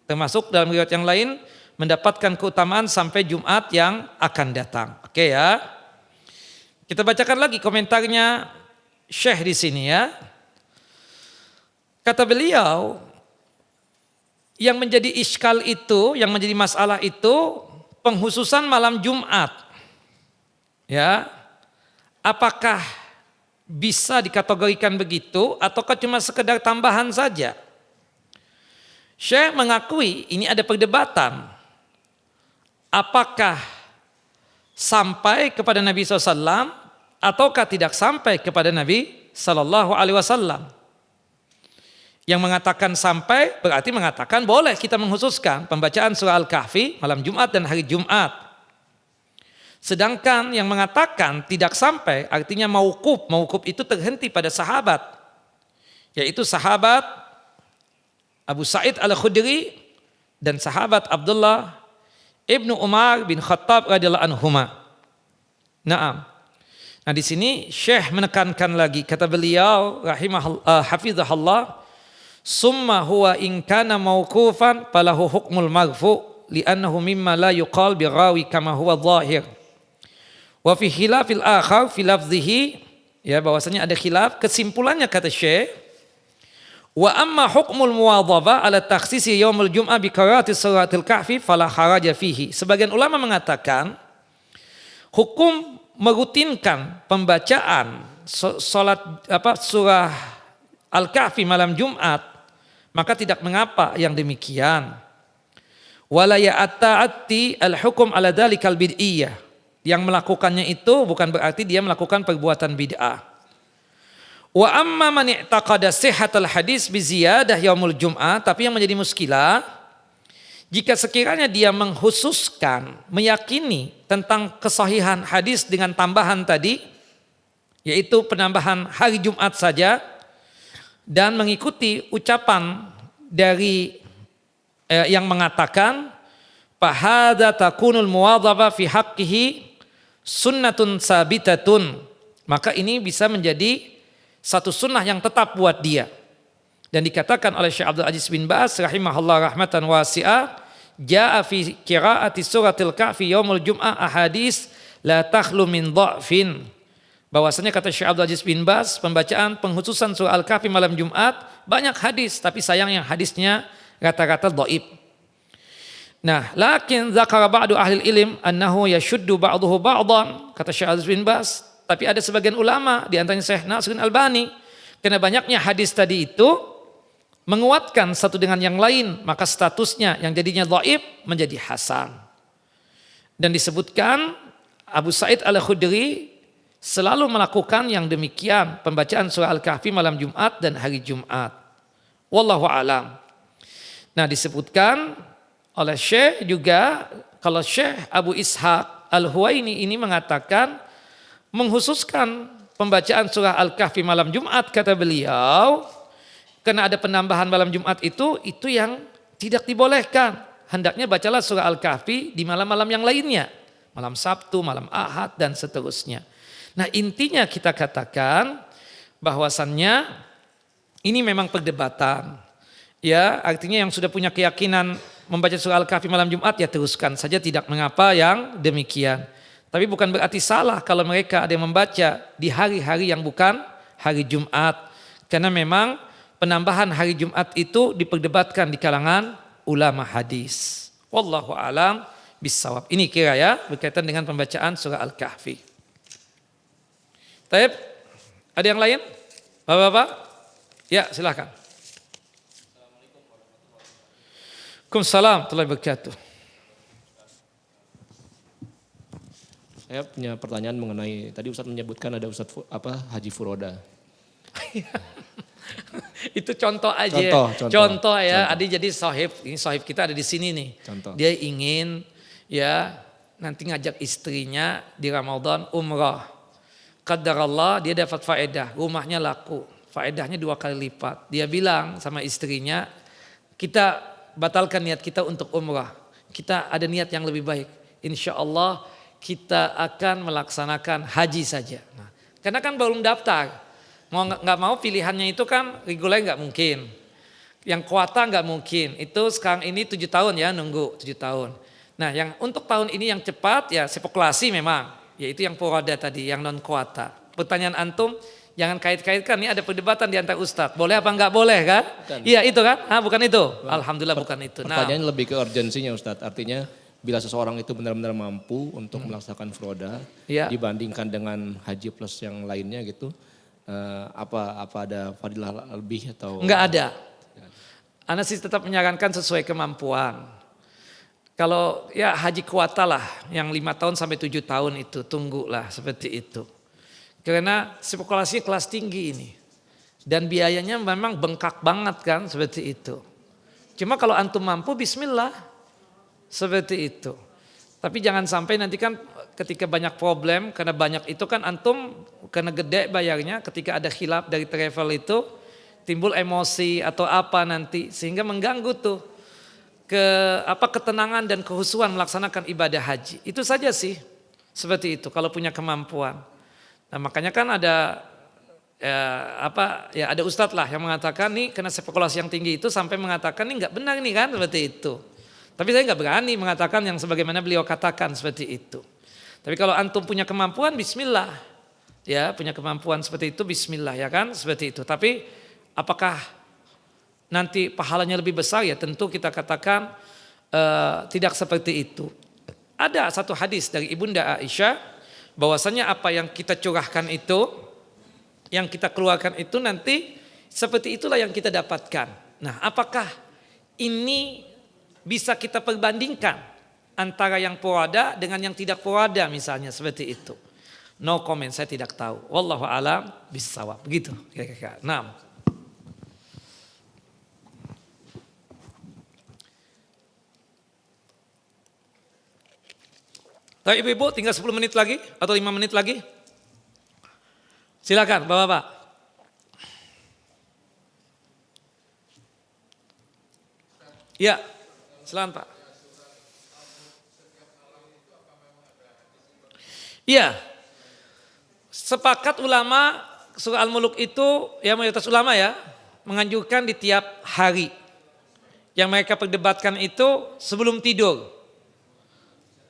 Termasuk dalam riwayat yang lain mendapatkan keutamaan sampai Jumat yang akan datang. Oke ya. Kita bacakan lagi komentarnya Syekh di sini ya. Kata beliau, yang menjadi iskal itu, yang menjadi masalah itu penghususan malam Jumat. Ya. Apakah bisa dikategorikan begitu ataukah cuma sekedar tambahan saja? Syekh mengakui ini ada perdebatan. Apakah sampai kepada Nabi SAW ataukah tidak sampai kepada Nabi SAW? Yang mengatakan sampai berarti mengatakan boleh kita menghususkan pembacaan surah Al-Kahfi malam Jumat dan hari Jumat. Sedangkan yang mengatakan tidak sampai artinya mauquf. Mauquf itu terhenti pada sahabat, yaitu sahabat Abu Sa'id Al-Khudri dan sahabat Abdullah Ibnu Umar bin Khattab radhiyallahu anhuma. Naam. Nah di sini Syekh menekankan lagi, kata beliau hafizahullah, summa huwa in kana mauqufan falahu hukmul marfu li'annahu mimma la yuqal bi rawi kama huwa dhahir. Wa fi khilafil akhar fi lafzihi, ya, bahwasanya ada khilaf. Kesimpulannya kata Syekh, wa amma hukmul muwadhaba ala takhsisi yaumul jum'ah bi qiraati suratil kahfi fala haraja fihi. Sebagian ulama mengatakan hukum merutinkan pembacaan surah Al-Kahfi malam Jumat, maka tidak mengapa yang demikian. Wala ya'ta'ati al-hukum ala dzalikal bid'iyah. Yang melakukannya itu bukan berarti dia melakukan perbuatan bid'ah. Wa amma man i'taqada sihhatal hadis bi ziyadah yaumul jum'ah, tapi yang menjadi muskilah jika sekiranya dia menghususkan, meyakini tentang kesahihan hadis dengan tambahan tadi, yaitu penambahan hari Jumat saja, dan mengikuti ucapan dari yang mengatakan fahadza takunul muwadhaba fi haqqihi sunnatun sabitatun, maka ini bisa menjadi satu sunnah yang tetap buat dia. Dan dikatakan oleh Syekh Abdul Aziz bin Baz rahimahullah rahmatan wasi'ah, jaa fi qiraati suratil kahfi yaumul jum'ah ahadits la takhlu min dha'fin. Bahwasanya kata Syekh Abdul Aziz bin Baz, pembacaan penghususan surah Al-Kahfi malam Jumat banyak hadis, tapi sayang yang hadisnya rata-rata dhaif. Nah, lakin zakara ba'du ahli ilm annahu yashuddu ba'dahu ba'dan, kata Syekh Abdul Aziz bin Baz, tapi ada sebagian ulama di antaranya Syekh Nasruddin Albani, karena banyaknya hadis tadi itu menguatkan satu dengan yang lain, maka statusnya yang jadinya dhaif menjadi hasan. Dan disebutkan Abu Sa'id Al-Khudri selalu melakukan yang demikian, pembacaan surah Al-Kahfi malam Jumat dan hari Jumat. Wallahu alam. Nah, disebutkan oleh Syekh juga, kalau Syekh Abu Ishaq Al-Huwaini ini mengatakan menghususkan pembacaan surah Al-Kahfi malam Jumat, kata beliau, Karena ada penambahan malam Jumat itu yang tidak dibolehkan. Hendaknya bacalah surah Al-Kahfi di malam-malam yang lainnya. Malam Sabtu, malam Ahad dan seterusnya. Nah intinya kita katakan bahwasannya ini memang perdebatan. Ya, artinya yang sudah punya keyakinan membaca surah Al-Kahfi malam Jumat ya teruskan saja, tidak mengapa yang demikian. Tapi bukan berarti salah kalau mereka ada yang membaca di hari-hari yang bukan hari Jumat. Karena memang penambahan hari Jumat itu diperdebatkan di kalangan ulama hadis. Wallahu a'lam bissawab. Ini kira ya berkaitan dengan pembacaan surah Al-Kahfi. Taib, ada yang lain? Bapak-bapak? Ya, silakan. Waalaikumsalam warahmatullahi wabarakatuh. Saya punya pertanyaan mengenai tadi Ustadz menyebutkan ada Haji Furoda. Itu contoh aja. Contoh ya. Adi jadi sohib. Ini sohib kita ada di sini nih. Contoh. Dia ingin ya nanti ngajak istrinya di Ramadan umrah. Qadarallah dia dapat faedah. Rumahnya laku. Faedahnya 2 kali lipat. Dia bilang sama istrinya, kita batalkan niat kita untuk umrah. Kita ada niat yang lebih baik. Insya Allah kita akan melaksanakan haji saja. Nah, karena kan belum daftar. Mau nggak mau pilihannya itu kan reguler nggak mungkin. Yang kuota nggak mungkin. Itu sekarang ini 7 tahun ya nunggu 7 tahun. Nah yang untuk tahun ini yang cepat ya spekulasi memang. Yaitu yang Furoda tadi yang non kuota. Pertanyaan antum jangan kait-kaitkan. Ini ada perdebatan di antara ustadz. Boleh apa nggak boleh kan? Iya itu kan? Bukan itu. Alhamdulillah bukan itu. Pertanyaan lebih ke urgensinya Ustadz. Artinya bila seseorang itu benar-benar mampu untuk melaksanakan Furoda dibandingkan dengan haji plus yang lainnya gitu, apa ada fadilah lebih atau? Enggak ada. Ana sih tetap menyarankan sesuai kemampuan. Kalau ya haji kuota lah yang 5 tahun sampai 7 tahun itu tunggulah seperti itu. Karena spekulasinya kelas tinggi ini. Dan biayanya memang bengkak banget kan seperti itu. Cuma kalau antum mampu bismillah. Seperti itu. Tapi jangan sampai nanti kan ketika banyak problem, karena banyak itu kan antum karena gede bayarnya, ketika ada khilaf dari travel itu timbul emosi atau apa nanti sehingga mengganggu tuh ketenangan dan kehusuan melaksanakan ibadah haji. Itu saja sih. Seperti itu kalau punya kemampuan. Nah, makanya kan ada ada ustadz lah yang mengatakan nih karena spekulasi yang tinggi itu sampai mengatakan nih nggak benar nih kan seperti itu. Tapi saya nggak berani mengatakan yang sebagaimana beliau katakan seperti itu. Tapi kalau antum punya kemampuan, bismillah. Ya, punya kemampuan seperti itu, bismillah ya kan, seperti itu. Tapi apakah nanti pahalanya lebih besar? Ya tentu kita katakan tidak seperti itu. Ada satu hadis dari Ibunda Aisyah, bahwasanya apa yang kita curahkan itu, yang kita keluarkan itu nanti seperti itulah yang kita dapatkan. Nah, apakah ini bisa kita perbandingkan antara yang Furoda dengan yang tidak Furoda misalnya seperti itu. No comment, saya tidak tahu. Wallahu a'lam bissawab. Begitu kira-kira. Nah. Baik ibu-ibu tinggal 10 menit lagi atau 5 menit lagi. Silakan Bapak-bapak. Ya. Silakan Pak. Iya. Sepakat ulama surah Al-Muluk itu ya mayoritas ulama ya menganjurkan di tiap hari. Yang mereka perdebatkan itu sebelum tidur.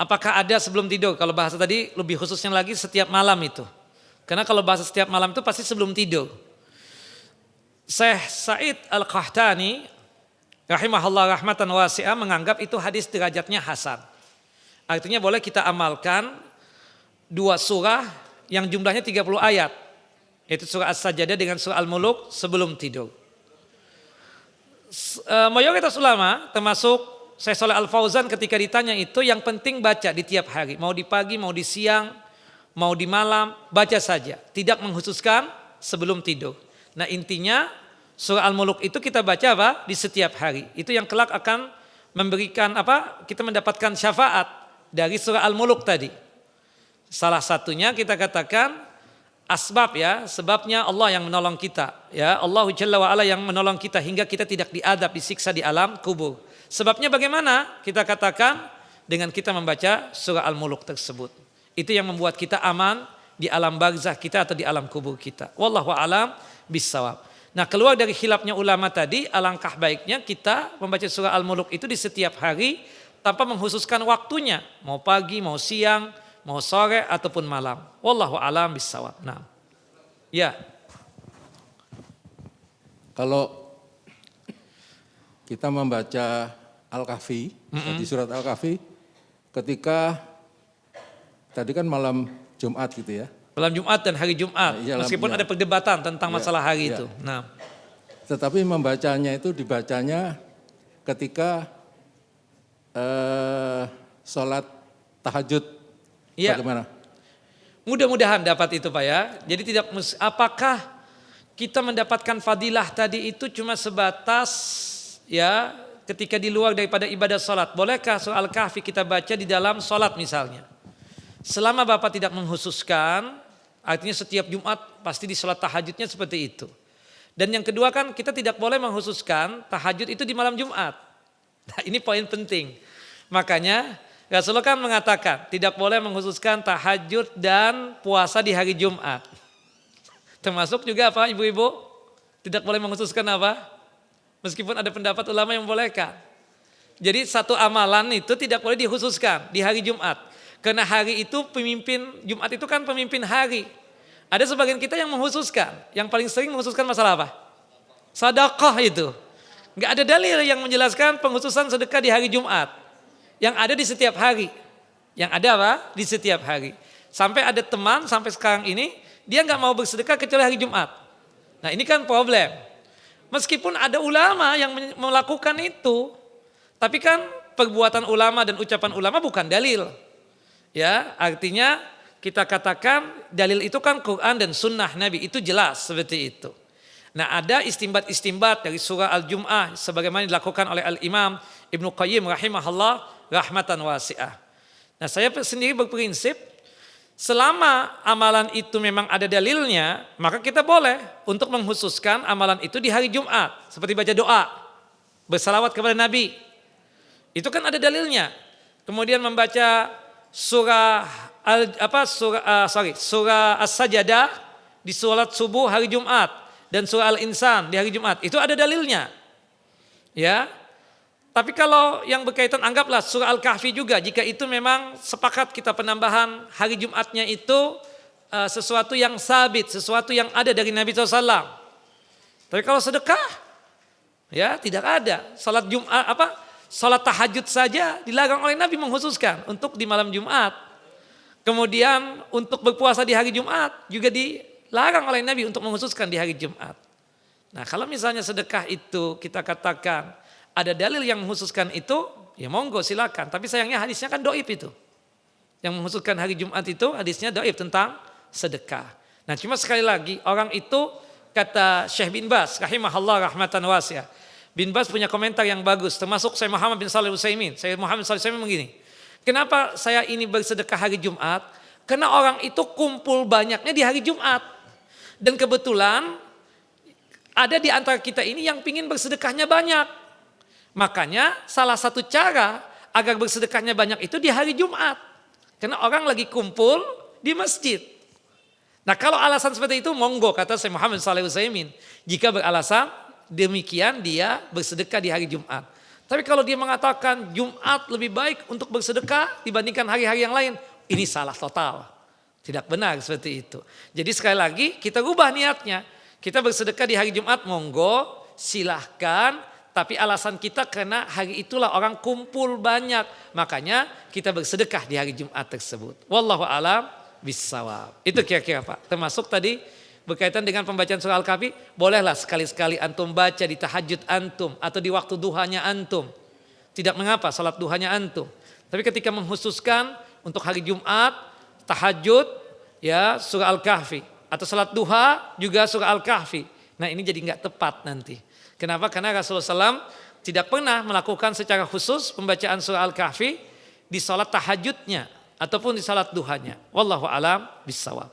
Apakah ada sebelum tidur? Kalau bahasa tadi lebih khususnya lagi setiap malam itu. Karena kalau bahasa setiap malam itu pasti sebelum tidur. Syekh Said Al-Qahtani rahimahullah rahmatan wasi'ah menganggap itu hadis derajatnya hasan. Artinya boleh kita amalkan 2 surah yang jumlahnya 30 ayat. Yaitu surah As-Sajdah dengan surah Al-Muluk sebelum tidur. Mayoritas ulama termasuk Syekh Shalih Al-Fauzan ketika ditanya itu yang penting baca di tiap hari. Mau di pagi, mau di siang, mau di malam, baca saja. Tidak mengkhususkan sebelum tidur. Nah intinya surah Al-Muluk itu kita baca apa? Di setiap hari. Itu yang kelak akan memberikan apa? Kita mendapatkan syafaat dari surah Al-Muluk tadi. Salah satunya kita katakan asbab ya, sebabnya Allah yang menolong kita. Ya, Allah Jalla wa Ala yang menolong kita hingga kita tidak diadab, disiksa di alam kubur. Sebabnya bagaimana? Kita katakan dengan kita membaca surah Al-Mulk tersebut. Itu yang membuat kita aman di alam barzah kita atau di alam kubur kita. Wallahu a'lam bissawab. Nah, keluar dari khilafnya ulama tadi, alangkah baiknya kita membaca surah Al-Mulk itu di setiap hari tanpa menghususkan waktunya, mau pagi, mau siang, mau sore ataupun malam. Wallahu a'lam bissawab. Nah. Ya. Kalau kita membaca Al-Kahfi, di surat Al-Kahfi, ketika tadi kan malam Jumat gitu ya. Malam Jumat dan hari Jumat, meskipun ada perdebatan tentang masalah hari itu. Nah. Tetapi membacanya itu dibacanya ketika sholat tahajud. Iya. Bagaimana? Mudah-mudahan dapat itu Pak ya. Jadi apakah kita mendapatkan fadilah tadi itu cuma sebatas ya ketika di luar daripada ibadah sholat. Bolehkah surah Al-Kahfi kita baca di dalam sholat misalnya? Selama Bapak tidak menghususkan, artinya setiap Jumat pasti di sholat tahajudnya seperti itu. Dan yang kedua kan kita tidak boleh menghususkan tahajud itu di malam Jumat. Nah, ini poin penting. Makanya Rasulullah kan mengatakan tidak boleh menghususkan tahajud dan puasa di hari Jumat. Termasuk juga apa ibu-ibu? Tidak boleh menghususkan apa? Meskipun ada pendapat ulama yang membolehkan. Jadi satu amalan itu tidak boleh dikhususkan di hari Jumat. Karena hari itu pemimpin, Jumat itu kan pemimpin hari. Ada sebagian kita yang menghususkan. Yang paling sering menghususkan masalah apa? Sedekah itu. Enggak ada dalil yang menjelaskan penghususan sedekah di hari Jumat. Yang ada di setiap hari. Yang ada apa? Di setiap hari. Sampai ada teman sampai sekarang ini, dia enggak mau bersedekah kecuali hari Jumat. Nah ini kan problem. Meskipun ada ulama yang melakukan itu, tapi kan perbuatan ulama dan ucapan ulama bukan dalil. Ya, artinya kita katakan dalil itu kan Quran dan sunnah Nabi, itu jelas seperti itu. Nah ada istimbat dari surah Al-Jum'ah sebagaimana dilakukan oleh Al-Imam Ibnu Qayyim rahimahullah rahmatan wasi'ah. Nah saya sendiri berprinsip selama amalan itu memang ada dalilnya, maka kita boleh untuk menghususkan amalan itu di hari Jumat. Seperti baca doa, bersalawat kepada Nabi. Itu kan ada dalilnya. Kemudian membaca surah As-Sajdah di sholat subuh hari Jumat dan surah Al-Insan di hari Jumat. Itu ada dalilnya. Ya. Tapi kalau yang berkaitan anggaplah surah Al-Kahfi juga, jika itu memang sepakat kita penambahan hari Jumatnya itu sesuatu yang sabit, sesuatu yang ada dari Nabi SAW. Tapi kalau sedekah ya tidak ada. Salat Jumat salat tahajud saja dilarang oleh Nabi mengkhususkan untuk di malam Jumat. Kemudian untuk berpuasa di hari Jumat juga dilarang oleh Nabi untuk mengkhususkan di hari Jumat. Nah kalau misalnya sedekah itu kita katakan ada dalil yang mengkhususkan itu, ya monggo silakan. Tapi sayangnya hadisnya kan doib itu. Yang mengkhususkan hari Jumat itu hadisnya doib tentang sedekah. Nah cuma sekali lagi orang itu kata Syekh bin Baz rahimahullah rahmatan wasi'ah. Bin Baz punya komentar yang bagus, termasuk saya Muhammad bin Shalih Al-Utsaimin. Saya Muhammad bin Shalih Al-Utsaimin begini. Kenapa saya ini bersedekah hari Jumat? Karena orang itu kumpul banyaknya di hari Jumat. Dan kebetulan ada di antara kita ini yang pingin bersedekahnya banyak. Makanya salah satu cara agar bersedekahnya banyak itu di hari Jumat. Karena orang lagi kumpul di masjid. Nah kalau alasan seperti itu monggo kata saya Muhammad bin Shalih Al-Utsaimin. Jika beralasan demikian dia bersedekah di hari Jumat. Tapi kalau dia mengatakan Jumat lebih baik untuk bersedekah dibandingkan hari-hari yang lain, ini salah total. Tidak benar seperti itu. Jadi sekali lagi kita rubah niatnya. Kita bersedekah di hari Jumat monggo silahkan. Tapi alasan kita karena hari itulah orang kumpul banyak. Makanya kita bersedekah di hari Jumat tersebut. Wallahu a'lam bissawab. Itu kira-kira Pak. Termasuk tadi berkaitan dengan pembacaan surah Al-Kahfi, bolehlah sekali-sekali antum baca di tahajud antum atau di waktu duhanya antum. Tidak mengapa salat duhanya antum. Tapi ketika mengkhususkan untuk hari Jumat, tahajud ya surah Al-Kahfi atau salat duha juga surah Al-Kahfi. Nah ini jadi enggak tepat nanti. Kenapa? Karena Rasulullah SAW tidak pernah melakukan secara khusus pembacaan surah Al-Kahfi di salat tahajudnya ataupun di salat duhanya. Wallahu a'lam bissawab.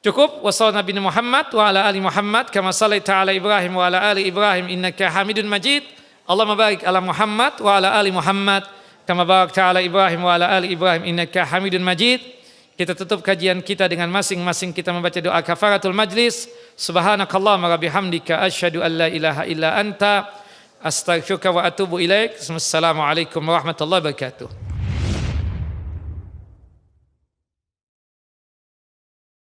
Cukup. Wassallallahu Nabi Muhammad wa ala ali Muhammad kama sallaita ala Ibrahim wa ala ali Ibrahim innaka Hamidun Majid. Allahumma barik ala Muhammad wa ala ali Muhammad kama barakta ala Ibrahim wa ala ali Ibrahim innaka Hamidun Majid. Kita tutup kajian kita dengan masing-masing kita membaca doa kafaratul majlis. Subhanakallahumma wa bihamdika asyhadu an la ilaha illa anta astaghfiruka wa atubu ilaik. Wassalamualaikum warahmatullahi wabarakatuh.